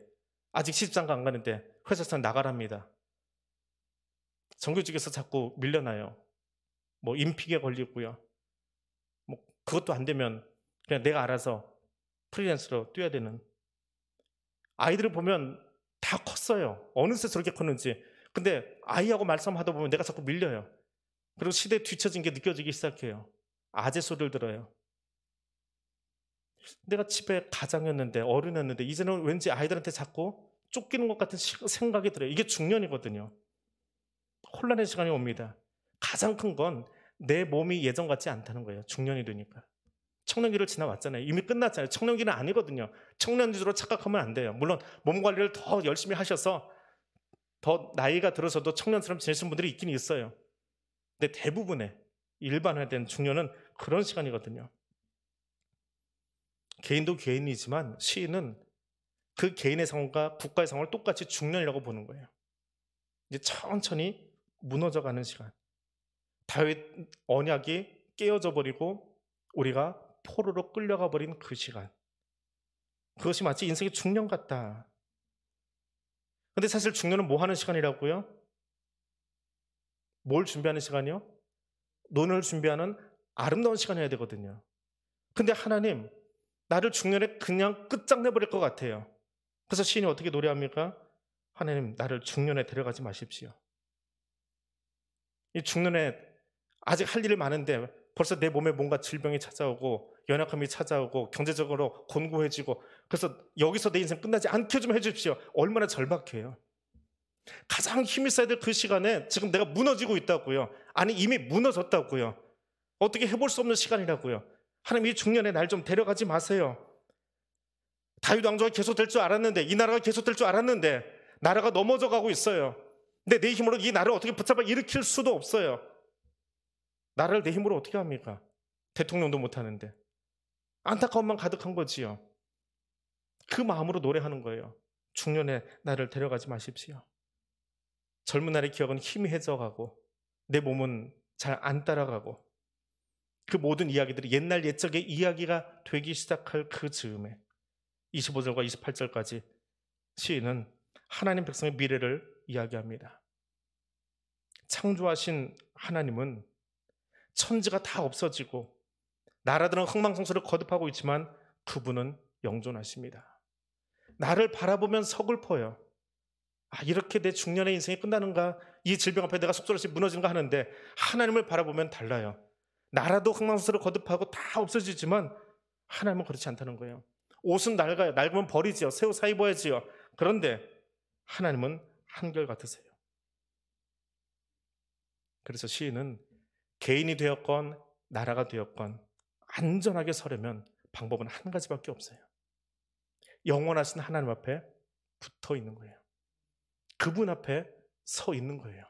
아직 시집장가 안 가는데 회사에서 나가랍니다. 정규직에서 자꾸 밀려나요. 뭐 인픽에 걸리고요. 뭐 그것도 안 되면 그냥 내가 알아서 프리랜서로 뛰어야 되는. 아이들을 보면 다 컸어요. 어느새 저렇게 컸는지. 근데 아이하고 말싸움하다 보면 내가 자꾸 밀려요. 그리고 시대에 뒤처진 게 느껴지기 시작해요. 아재 소리를 들어요. 내가 집에 가장이었는데 어른이었는데 이제는 왠지 아이들한테 자꾸 쫓기는 것 같은 생각이 들어요. 이게 중년이거든요. 혼란의 시간이 옵니다. 가장 큰 건 내 몸이 예전 같지 않다는 거예요. 중년이 되니까. 청년기를 지나왔잖아요. 이미 끝났잖아요. 청년기는 아니거든요. 청년기로 착각하면 안 돼요. 물론 몸 관리를 더 열심히 하셔서 더 나이가 들어서도 청년처럼 지내시는 분들이 있긴 있어요. 근데 대부분의 일반화된 중년은 그런 시간이거든요. 개인도 개인이지만 시인은 그 개인의 상황과 국가의 상황을 똑같이 중년이라고 보는 거예요. 이제 천천히 무너져가는 시간. 다윗 언약이 깨어져 버리고 우리가 포로로 끌려가 버린 그 시간. 그것이 마치 인생의 중년 같다. 근데 사실 중년은 뭐 하는 시간이라고요? 뭘 준비하는 시간이요? 노년을 준비하는 아름다운 시간이어야 되거든요. 근데 하나님, 나를 중년에 그냥 끝장내버릴 것 같아요. 그래서 시인이 어떻게 노래합니까? 하나님, 나를 중년에 데려가지 마십시오. 이 중년에 아직 할 일이 많은데 벌써 내 몸에 뭔가 질병이 찾아오고 연약함이 찾아오고 경제적으로 곤고해지고, 그래서 여기서 내 인생 끝나지 않게 좀 해주십시오. 얼마나 절박해요. 가장 힘이 있어야 될 그 시간에 지금 내가 무너지고 있다고요. 아니 이미 무너졌다고요. 어떻게 해볼 수 없는 시간이라고요. 하나님, 이 중년에 날 좀 데려가지 마세요. 다윗 왕조가 계속될 줄 알았는데, 이 나라가 계속될 줄 알았는데 나라가 넘어져 가고 있어요. 근데 내 힘으로 이 나라를 어떻게 붙잡아 일으킬 수도 없어요. 나라를 내 힘으로 어떻게 합니까? 대통령도 못하는데. 안타까움만 가득한 거지요. 그 마음으로 노래하는 거예요. 중년에 나를 데려가지 마십시오. 젊은 날의 기억은 희미해져가고 내 몸은 잘 안 따라가고 그 모든 이야기들이 옛날 옛적의 이야기가 되기 시작할 그 즈음에 25절과 28절까지 시인은 하나님 백성의 미래를 이야기합니다. 창조하신 하나님은 천지가 다 없어지고 나라들은 흥망성쇠를 거듭하고 있지만 그분은 영존하십니다. 나를 바라보면 서글퍼요. 이렇게 내 중년의 인생이 끝나는가? 이 질병 앞에 내가 속절없이 무너지는가 하는데 하나님을 바라보면 달라요. 나라도 흥망성쇠를 거듭하고 다 없어지지만 하나님은 그렇지 않다는 거예요. 옷은 낡아요. 낡으면 버리지요. 새 옷 사 입어야지요. 그런데 하나님은 한결같으세요. 그래서 시인은 개인이 되었건 나라가 되었건 안전하게 서려면 방법은 한 가지밖에 없어요. 영원하신 하나님 앞에 붙어 있는 거예요. 그분 앞에 서 있는 거예요.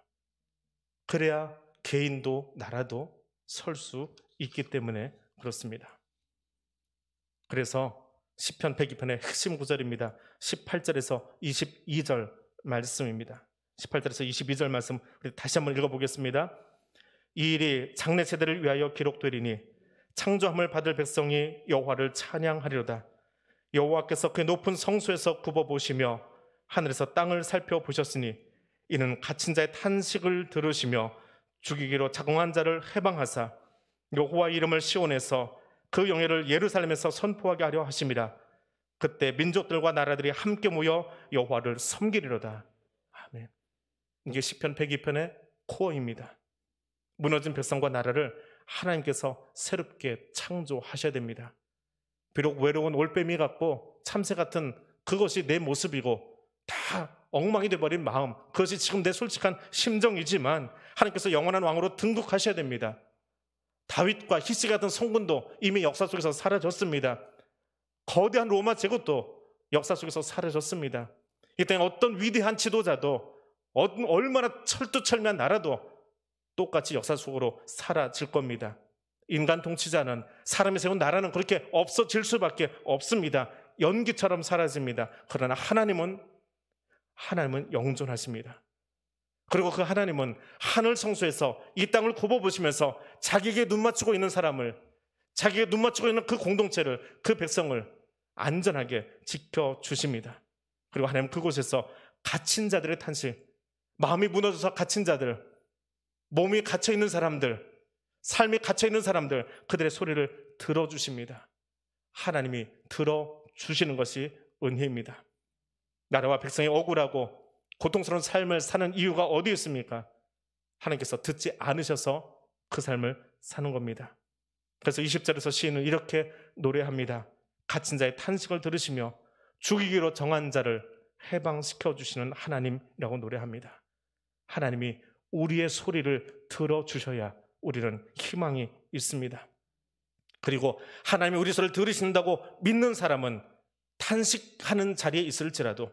그래야 개인도 나라도 설 수 있기 때문에 그렇습니다. 그래서 시편 102편의 핵심 구절입니다. 18절에서 22절 말씀입니다. 18절에서 22절 말씀 다시 한번 읽어보겠습니다. 이 일이 장래 세대를 위하여 기록되리니 창조함을 받을 백성이 여호와를 찬양하리로다. 여호와께서 그의 높은 성소에서 굽어보시며 하늘에서 땅을 살펴보셨으니 이는 갇힌 자의 탄식을 들으시며 죽이기로 작정한 자를 해방하사 여호와의 이름을 시온에서 그 영예를 예루살렘에서 선포하게 하려 하심이라. 그때 민족들과 나라들이 함께 모여 여호와를 섬기리로다. 아멘. 이게 시편 102편의 코어입니다. 무너진 백성과 나라를 하나님께서 새롭게 창조하셔야 됩니다. 비록 외로운 올빼미 같고 참새 같은 그것이 내 모습이고 다 엉망이 되어버린 마음, 그것이 지금 내 솔직한 심정이지만 하나님께서 영원한 왕으로 등극하셔야 됩니다. 다윗과 히스 같은 성군도 이미 역사 속에서 사라졌습니다. 거대한 로마 제국도 역사 속에서 사라졌습니다. 이 땅에 어떤 위대한 지도자도 얼마나 철두철미한 나라도 똑같이 역사 속으로 사라질 겁니다. 인간 통치자는, 사람이 세운 나라는 그렇게 없어질 수밖에 없습니다. 연기처럼 사라집니다. 그러나 하나님은 영존하십니다. 그리고 그 하나님은 하늘 성소에서 이 땅을 굽어보시면서 자기에게 눈 맞추고 있는 사람을, 자기에게 눈 맞추고 있는 그 공동체를, 그 백성을 안전하게 지켜주십니다. 그리고 하나님 그곳에서 갇힌 자들의 탄식, 마음이 무너져서 갇힌 자들, 몸이 갇혀있는 사람들, 삶이 갇혀있는 사람들, 그들의 소리를 들어주십니다. 하나님이 들어주시는 것이 은혜입니다. 나라와 백성이 억울하고 고통스러운 삶을 사는 이유가 어디 있습니까? 하나님께서 듣지 않으셔서 그 삶을 사는 겁니다. 그래서 20절에서 시인은 이렇게 노래합니다. 갇힌 자의 탄식을 들으시며 죽이기로 정한 자를 해방시켜 주시는 하나님이라고 노래합니다. 하나님이 우리의 소리를 들어주셔야 우리는 희망이 있습니다. 그리고 하나님이 우리 소리를 들으신다고 믿는 사람은 탄식하는 자리에 있을지라도,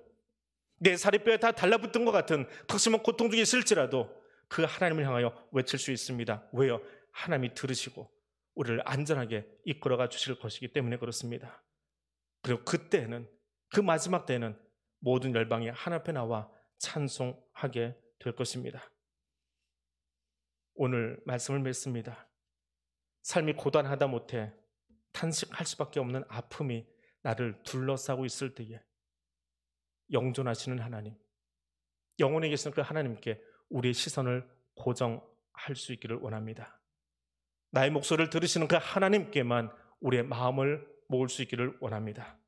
내 살이뼈에 다 달라붙은 것 같은 극심한 고통 중에 있을지라도 그 하나님을 향하여 외칠 수 있습니다. 왜요? 하나님이 들으시고 우리를 안전하게 이끌어가 주실 것이기 때문에 그렇습니다. 그리고 그때는, 그 마지막 때는 모든 열방이 하나님 앞에 나와 찬송하게 될 것입니다. 오늘 말씀을 맺습니다. 삶이 고단하다 못해 탄식할 수밖에 없는 아픔이 나를 둘러싸고 있을 때에 영존하시는 하나님, 영원히 계시는 그 하나님께 우리의 시선을 고정할 수 있기를 원합니다. 나의 목소리를 들으시는 그 하나님께만 우리의 마음을 모을 수 있기를 원합니다.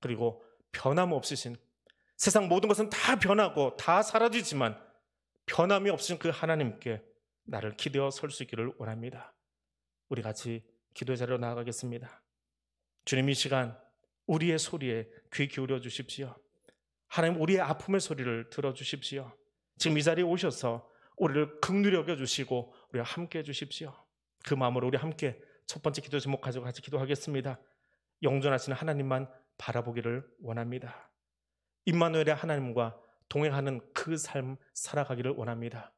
그리고 변함없으신, 세상 모든 것은 다 변하고 다 사라지지만 변함이 없으신 그 하나님께 나를 기대어 설 수 있기를 원합니다. 우리 같이 기도의 자리로 나아가겠습니다. 주님, 이 시간 우리의 소리에 귀 기울여 주십시오. 하나님, 우리의 아픔의 소리를 들어주십시오. 지금 이 자리에 오셔서 우리를 긍휼히 여겨주시고 우리와 함께 해주십시오. 그 마음으로 우리 함께 첫 번째 기도 제목 가지고 같이 기도하겠습니다. 영존하시는 하나님만 바라보기를 원합니다. 임마누엘의 하나님과 동행하는 그 삶 살아가기를 원합니다.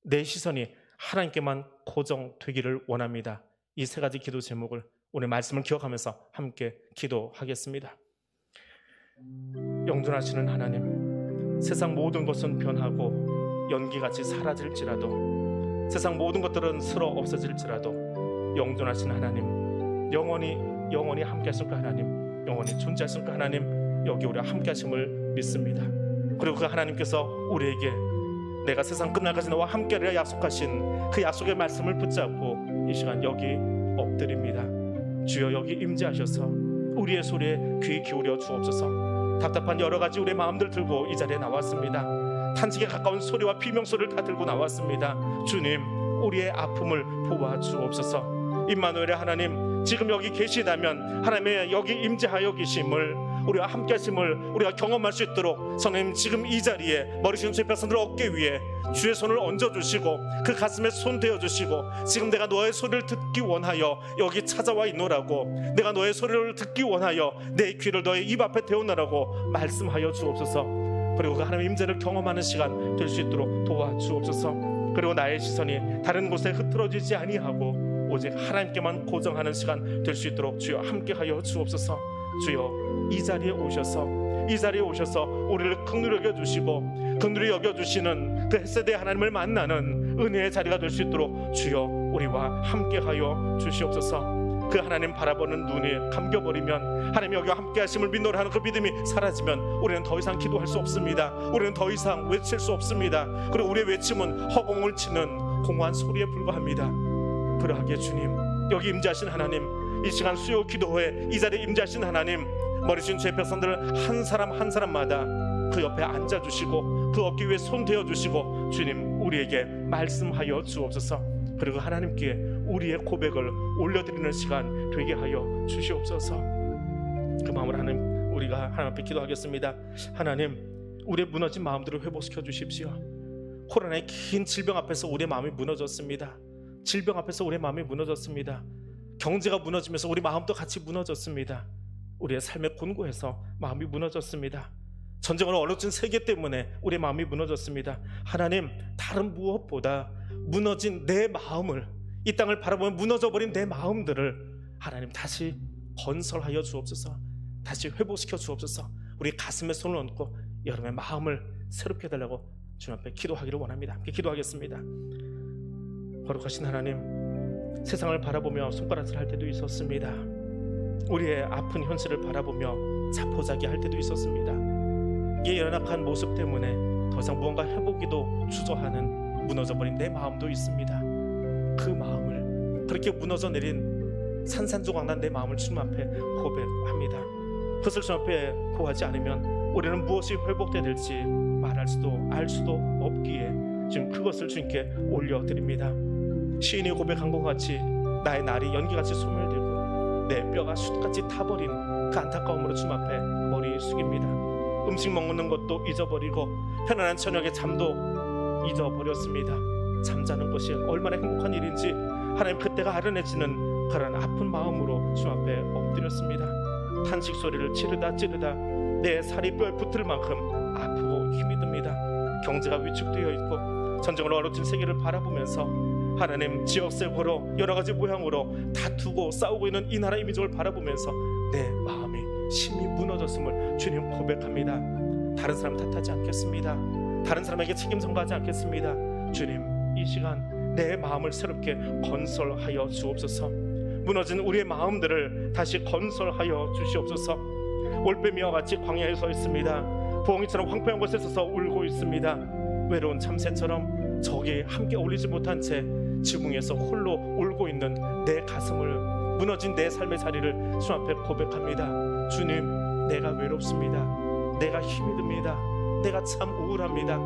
내 시선이 하나님께만 고정되기를 원합니다. 이 세 가지 기도 제목을, 오늘 말씀을 기억하면서 함께 기도하겠습니다. 영존하시는 하나님, 세상 모든 것은 변하고 연기같이 사라질지라도, 세상 모든 것들은 슬어 없어질지라도 영존하시는 하나님, 영원히 함께 하실 그 하나님, 영원히 존재하실 그 하나님, 여기 우리와 함께 하심을 믿습니다. 그리고 그 하나님께서 우리에게 내가 세상 끝날까지 너와 함께하리라 약속하신 그 약속의 말씀을 붙잡고 이 시간 여기 엎드립니다. 주여, 여기 임재하셔서 우리의 소리에 귀 기울여 주옵소서. 답답한 여러 가지 우리의 마음들 들고 이 자리에 나왔습니다. 탄식에 가까운 소리와 비명소리를 다 들고 나왔습니다. 주님, 우리의 아픔을 보아 주옵소서. 임마누엘의 하나님, 지금 여기 계시다면 하나님의 여기 임재하여 계심을, 우리와 함께 하심을 우리가 경험할 수 있도록 성령님 지금 이 자리에 머리 숙인 주의 백성들 어깨 위에 주의 손을 얹어주시고 그 가슴에 손 대어주시고, 지금 내가 너의 소리를 듣기 원하여 여기 찾아와 있노라고, 내가 너의 소리를 듣기 원하여 내 귀를 너의 입 앞에 대오노라고 말씀하여 주옵소서. 그리고 그 하나님의 임재를 경험하는 시간 될 수 있도록 도와주옵소서. 그리고 나의 시선이 다른 곳에 흐트러지지 아니하고 오직 하나님께만 고정하는 시간 될 수 있도록 주여 함께하여 주옵소서. 주여 이 자리에 오셔서 우리를 긍휼히 여겨주시고 긍휼히 여겨주시는 그 헷세대 하나님을 만나는 은혜의 자리가 될 수 있도록 주여 우리와 함께하여 주시옵소서. 그 하나님 바라보는 눈이 감겨버리면, 하나님 여기와 함께 하심을 믿노라 하는 그 믿음이 사라지면 우리는 더 이상 기도할 수 없습니다. 우리는 더 이상 외칠 수 없습니다. 그리고 우리의 외침은 허공을 치는 공허한 소리에 불과합니다. 그러하게 주님, 여기 임재하신 하나님, 이 시간 수요 기도회 이 자리에 임재하신 하나님, 머리 숙인 주의 백성들 한 사람 한 사람마다 그 옆에 앉아주시고 그 어깨 위에 손 대어주시고 주님 우리에게 말씀하여 주옵소서. 그리고 하나님께 우리의 고백을 올려드리는 시간 되게 하여 주시옵소서. 그 마음으로 하나님, 우리가 하나님 앞에 기도하겠습니다. 하나님, 우리의 무너진 마음들을 회복시켜 주십시오. 코로나의 긴 질병 앞에서 우리의 마음이 무너졌습니다. 질병 앞에서 우리의 마음이 무너졌습니다. 경제가 무너지면서 우리 마음도 같이 무너졌습니다. 우리의 삶에 곤고해서 마음이 무너졌습니다. 전쟁으로 얼어진 세계 때문에 우리의 마음이 무너졌습니다. 하나님, 다른 무엇보다 무너진 내 마음을, 이 땅을 바라보며 무너져버린 내 마음들을 하나님 다시 건설하여 주옵소서. 다시 회복시켜 주옵소서. 우리 가슴에 손을 얹고 여러분의 마음을 새롭게 해달라고 주님 앞에 기도하기를 원합니다. 함께 기도하겠습니다. 거룩하신 하나님, 세상을 바라보며 손가락질 할 때도 있었습니다. 우리의 아픈 현실을 바라보며 자포자기 할 때도 있었습니다. 이 연약한 모습 때문에 더 이상 무언가 해보기도 주저하는 무너져버린 내 마음도 있습니다. 그 마음을, 그렇게 무너져 내린 산산조각난 내 마음을 주님 앞에 고백합니다. 그것을 주님 앞에 고하지 않으면 우리는 무엇이 회복되어야 될지 말할 수도 알 수도 없기에 지금 그것을 주님께 올려드립니다. 시인이 고백한 것 같이 나의 날이 연기같이 소멸되고 내 뼈가 숯같이 타버린 그 안타까움으로 주님 앞에 머리 숙입니다. 음식 먹는 것도 잊어버리고 편안한 저녁에 잠도 잊어버렸습니다. 잠자는 것이 얼마나 행복한 일인지 하나님 그때가 아련해지는 그런 아픈 마음으로 주님 앞에 엎드렸습니다. 탄식 소리를 찌르다 내 살이 뼈에 붙을 만큼 아프고 힘이 듭니다. 경제가 위축되어 있고 전쟁으로 얼어진 세계를 바라보면서 하나님 지역색으로 여러 가지 모양으로 다투고 싸우고 있는 이 나라 이민족을 바라보면서 내 마음이 심히 무너졌음을 주님 고백합니다. 다른 사람 탓하지 않겠습니다. 다른 사람에게 책임 전가하지 않겠습니다. 주님, 이 시간 내 마음을 새롭게 건설하여 주옵소서. 무너진 우리의 마음들을 다시 건설하여 주시옵소서. 올빼미와 같이 광야에 서 있습니다. 부엉이처럼 황폐한 곳에 서서 울고 있습니다. 외로운 참새처럼 저기 함께 어울리지 못한 채 지붕에서 홀로 울고 있는 내 가슴을, 무너진 내 삶의 자리를 주 앞에 고백합니다. 주님, 내가 외롭습니다. 내가 힘이 듭니다. 내가 참 우울합니다.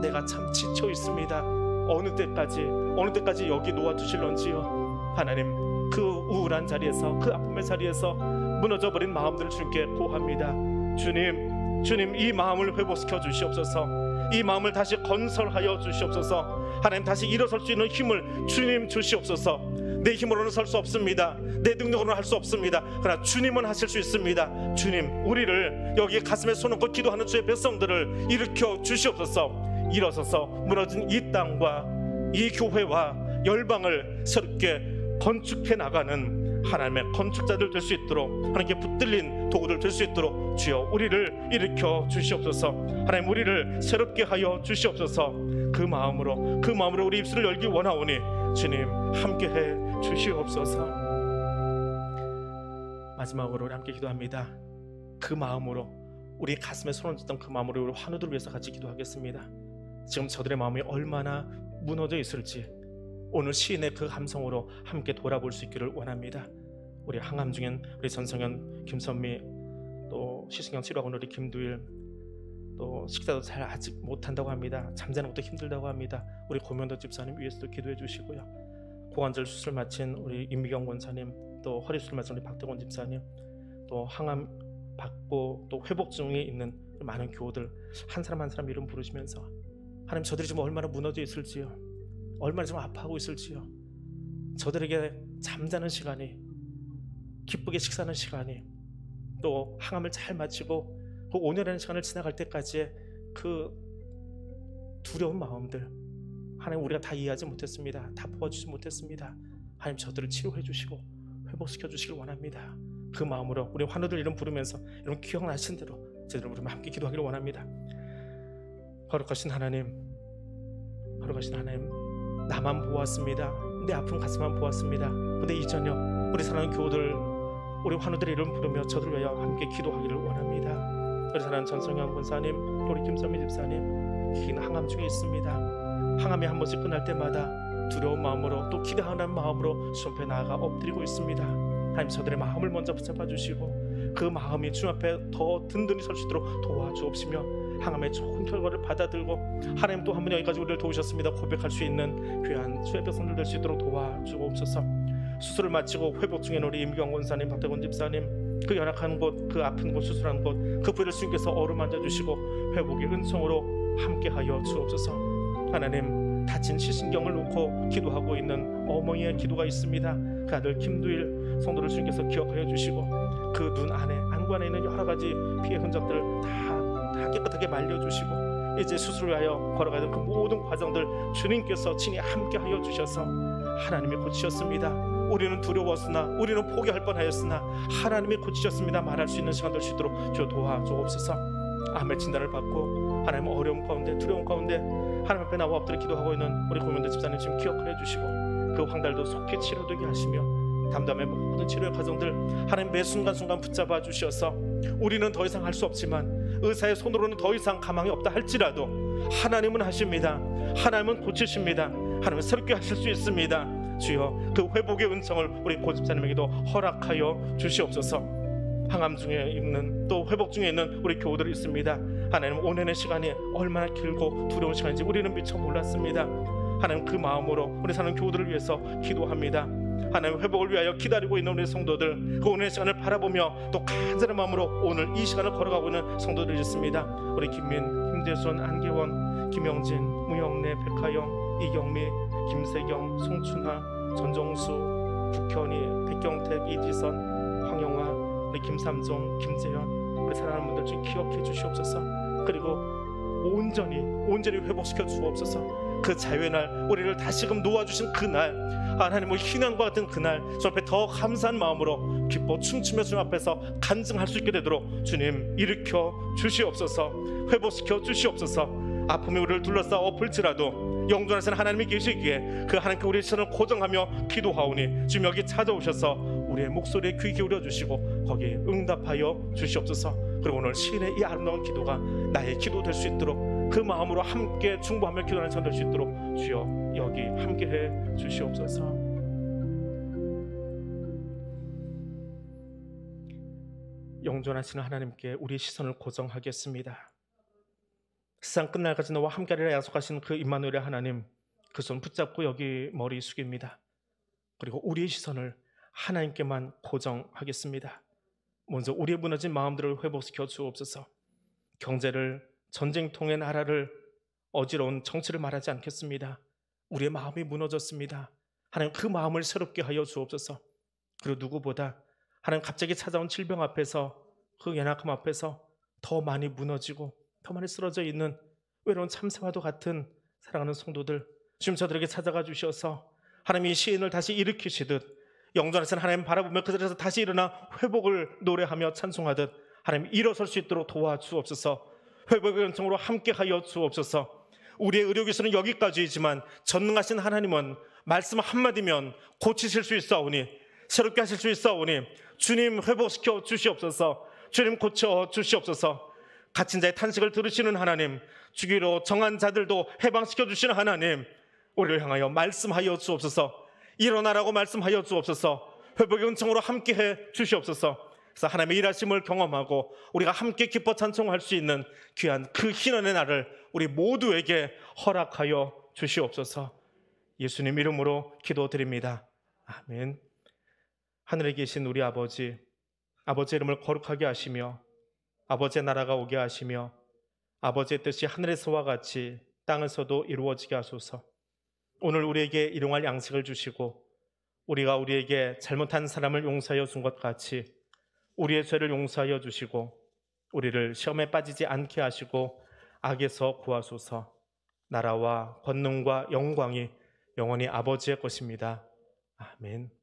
내가 참 지쳐 있습니다. 어느 때까지 여기 놓아두실런지요. 하나님, 그 우울한 자리에서, 그 아픔의 자리에서 무너져버린 마음들을 주님께 고합니다. 주님, 이 마음을 회복시켜 주시옵소서. 이 마음을 다시 건설하여 주시옵소서. 하나님, 다시 일어설 수 있는 힘을 주님 주시옵소서. 내 힘으로는 설 수 없습니다. 내 능력으로는 할 수 없습니다. 그러나 주님은 하실 수 있습니다. 주님, 우리를 여기 가슴에 손 얹고 기도하는 주의 백성들을 일으켜 주시옵소서. 일어서서 무너진 이 땅과 이 교회와 열방을 새롭게 건축해 나가는 하나님의 건축자들 될 수 있도록, 하나님께 붙들린 도구들 될 수 있도록 주여 우리를 일으켜 주시옵소서. 하나님, 우리를 새롭게 하여 주시옵소서. 그 마음으로 우리 입술을 열기 원하오니 주님 함께해 주시옵소서. 마지막으로 우리 함께 기도합니다. 그 마음으로, 우리 가슴에 손 얹었던 그 마음으로 우리 환우들을 위해서 같이 기도하겠습니다. 지금 저들의 마음이 얼마나 무너져 있을지 오늘 시인의 그 감성으로 함께 돌아볼 수 있기를 원합니다. 우리 항암 중인 우리 전성현, 김선미, 또 시승경 치료하고 있는 우리 김두일, 또 식사도 잘 아직 못한다고 합니다. 잠자는 것도 힘들다고 합니다. 우리 고명도 집사님 위해서도 기도해 주시고요. 고관절 수술 마친 우리 임미경 권사님, 또 허리 수술 마친 우리 박태곤 집사님, 또 항암 받고 또 회복 중에 있는 많은 교우들 한 사람 한 사람 이름 부르시면서 하나님, 저들이 지금 얼마나 무너져 있을지요, 얼마나 지금 아파하고 있을지요. 저들에게 잠자는 시간이, 기쁘게 식사하는 시간이, 또 항암을 잘 마치고 그 5년이라는 시간을 지나갈 때까지의 그 두려운 마음들, 하나님 우리가 다 이해하지 못했습니다. 다 보아주지 못했습니다. 하나님, 저들을 치료해 주시고 회복시켜 주시길 원합니다. 그 마음으로 우리 환우들 이름 부르면서 여러분 기억나신 대로 제대로 부르면 함께 기도하기를 원합니다. 거룩하신 하나님, 거룩하신 하나님, 나만 보았습니다. 내 아픈 가슴만 보았습니다. 근데 이 저녁 우리 사랑하는 교우들, 우리 환우들 이름 부르며 저들 위하여 함께 기도하기를 원합니다. 우리 사랑하는 전성현 권사님, 우리 김선미 집사님 긴 항암 중에 있습니다. 항암이 한 번씩 끝날 때마다 두려운 마음으로 또 기대하는 마음으로 주 앞에 나아가 엎드리고 있습니다. 하나님, 저들의 마음을 먼저 붙잡아 주시고 그 마음이 주 앞에 더 든든히 설 수 있도록 도와주옵시며 항암의 좋은 결과를 받아들고 하나님 또 한 번 여기까지 우리를 도우셨습니다 고백할 수 있는 귀한 주의 백성들 될 수 있도록 도와주옵소서. 수술을 마치고 회복 중인 우리 임경 권사님, 박태곤 집사님, 그 연약한 곳, 그 아픈 곳, 수술한 곳, 그 부위를 주님께서 어루만져 주시고 회복의 은총으로 함께하여 주옵소서. 하나님, 다친 시신경을 놓고 기도하고 있는 어머니의 기도가 있습니다. 그 아들 김두일 성도를 주님께서 기억하여 주시고 그 눈 안에, 안구 안에 있는 여러 가지 피해 흔적들 다 깨끗하게 말려주시고 이제 수술을 하여 걸어가는 그 모든 과정들 주님께서 친히 함께하여 주셔서 하나님이 고치셨습니다. 우리는 두려웠으나, 우리는 포기할 뻔하였으나 하나님이 고치셨습니다 말할 수 있는 시간 될 수 있도록 주여 도와주옵소서. 암의 진단을 받고 하나님 어려움 가운데, 두려움 가운데 하나님 앞에 나와 엎드려 기도하고 있는 우리 고민대 집사님 지금 기억하여 주시고 그 황달도 속히 치료되게 하시며 담담의 모든 치료의 과정들 하나님 매 순간순간 붙잡아 주셔서 우리는 더 이상 할 수 없지만 의사의 손으로는 더 이상 가망이 없다 할지라도 하나님은 하십니다. 하나님은 고치십니다. 하나님은 새롭게 하실 수 있습니다. 주여, 그 회복의 은총을 우리 고 집사님에게도 허락하여 주시옵소서. 항암 중에 있는, 또 회복 중에 있는 우리 교우들이 있습니다. 하나님, 5년의 시간이 얼마나 길고 두려운 시간인지 우리는 미처 몰랐습니다. 하나님, 그 마음으로 우리 사는 교우들을 위해서 기도합니다. 하나님, 회복을 위하여 기다리고 있는 우리 성도들, 그 오늘의 시간을 바라보며 또 간절한 마음으로 오늘 이 시간을 걸어가고 있는 성도들이 있습니다. 우리 김민, 김대순, 안계원, 김영진, 무영래, 백하영, 이경미, 김세경, 송춘하, 전정수, 국현이, 백경택, 이지선, 황영아, 우리 김삼종, 김재현, 우리 사랑하는 분들 좀 기억해 주시옵소서. 그리고 온전히 회복시켜 주옵소서. 그 자유의 날, 우리를 다시금 놓아주신 그날, 하나님의 희난과 같은 그날 주 앞에 더 감사한 마음으로 기뻐 춤추며 주님 앞에서 간증할 수 있게 되도록 주님 일으켜 주시옵소서. 회복시켜 주시옵소서. 아픔이 우리를 둘러싸 엎을지라도 영존하시는 하나님이 계시기에 그 하나님께 우리의 시선을 고정하며 기도하오니 주님 여기 찾아오셔서 우리의 목소리에 귀 기울여 주시고 거기에 응답하여 주시옵소서. 그리고 오늘 시인의 이 아름다운 기도가 나의 기도 될 수 있도록 그 마음으로 함께 중보하며 기도하는 전 될 수 있도록 주여 여기 함께해 주시옵소서. 영존하시는 하나님께 우리의 시선을 고정하겠습니다. 세상 끝날까지 너와 함께하리라 약속하신 그 임마누엘의 하나님, 그 손 붙잡고 여기 머리 숙입니다. 그리고 우리의 시선을 하나님께만 고정하겠습니다. 먼저 우리의 무너진 마음들을 회복시켜 주옵소서. 경제를, 전쟁통의 나라를, 어지러운 정치를 말하지 않겠습니다. 우리의 마음이 무너졌습니다. 하나님, 그 마음을 새롭게 하여 주옵소서. 그리고 누구보다 하나님, 갑자기 찾아온 질병 앞에서, 그 연약함 앞에서 더 많이 무너지고 더 많이 쓰러져 있는 외로운 참새와도 같은 사랑하는 성도들, 지금 저들에게 찾아가 주셔서 하나님 이 시인을 다시 일으키시듯 영존하신 하나님 바라보며 그 자리에서 다시 일어나 회복을 노래하며 찬송하듯 하나님 일어설 수 있도록 도와주옵소서. 회복의 은총으로 함께하여 주옵소서. 우리의 의료기술은 여기까지이지만 전능하신 하나님은 말씀 한마디면 고치실 수 있사오니, 새롭게 하실 수 있사오니 주님 회복시켜 주시옵소서. 주님 고쳐 주시옵소서. 갇힌 자의 탄식을 들으시는 하나님, 주기로 정한 자들도 해방시켜 주시는 하나님, 우리를 향하여 말씀하여 주옵소서. 일어나라고 말씀하여 주옵소서. 회복의 은총으로 함께해 주시옵소서. 그래서 하나님의 일하심을 경험하고 우리가 함께 기뻐 찬송할 수 있는 귀한 그 희년의 날을 우리 모두에게 허락하여 주시옵소서. 예수님 이름으로 기도드립니다. 아멘. 하늘에 계신 우리 아버지, 아버지의 이름을 거룩하게 하시며 아버지의 나라가 오게 하시며 아버지의 뜻이 하늘에서와 같이 땅에서도 이루어지게 하소서. 오늘 우리에게 일용할 양식을 주시고 우리가 우리에게 잘못한 사람을 용서하여 준 것 같이 우리의 죄를 용서하여 주시고 우리를 시험에 빠지지 않게 하시고 악에서 구하소서. 나라와 권능과 영광이 영원히 아버지의 것입니다. 아멘.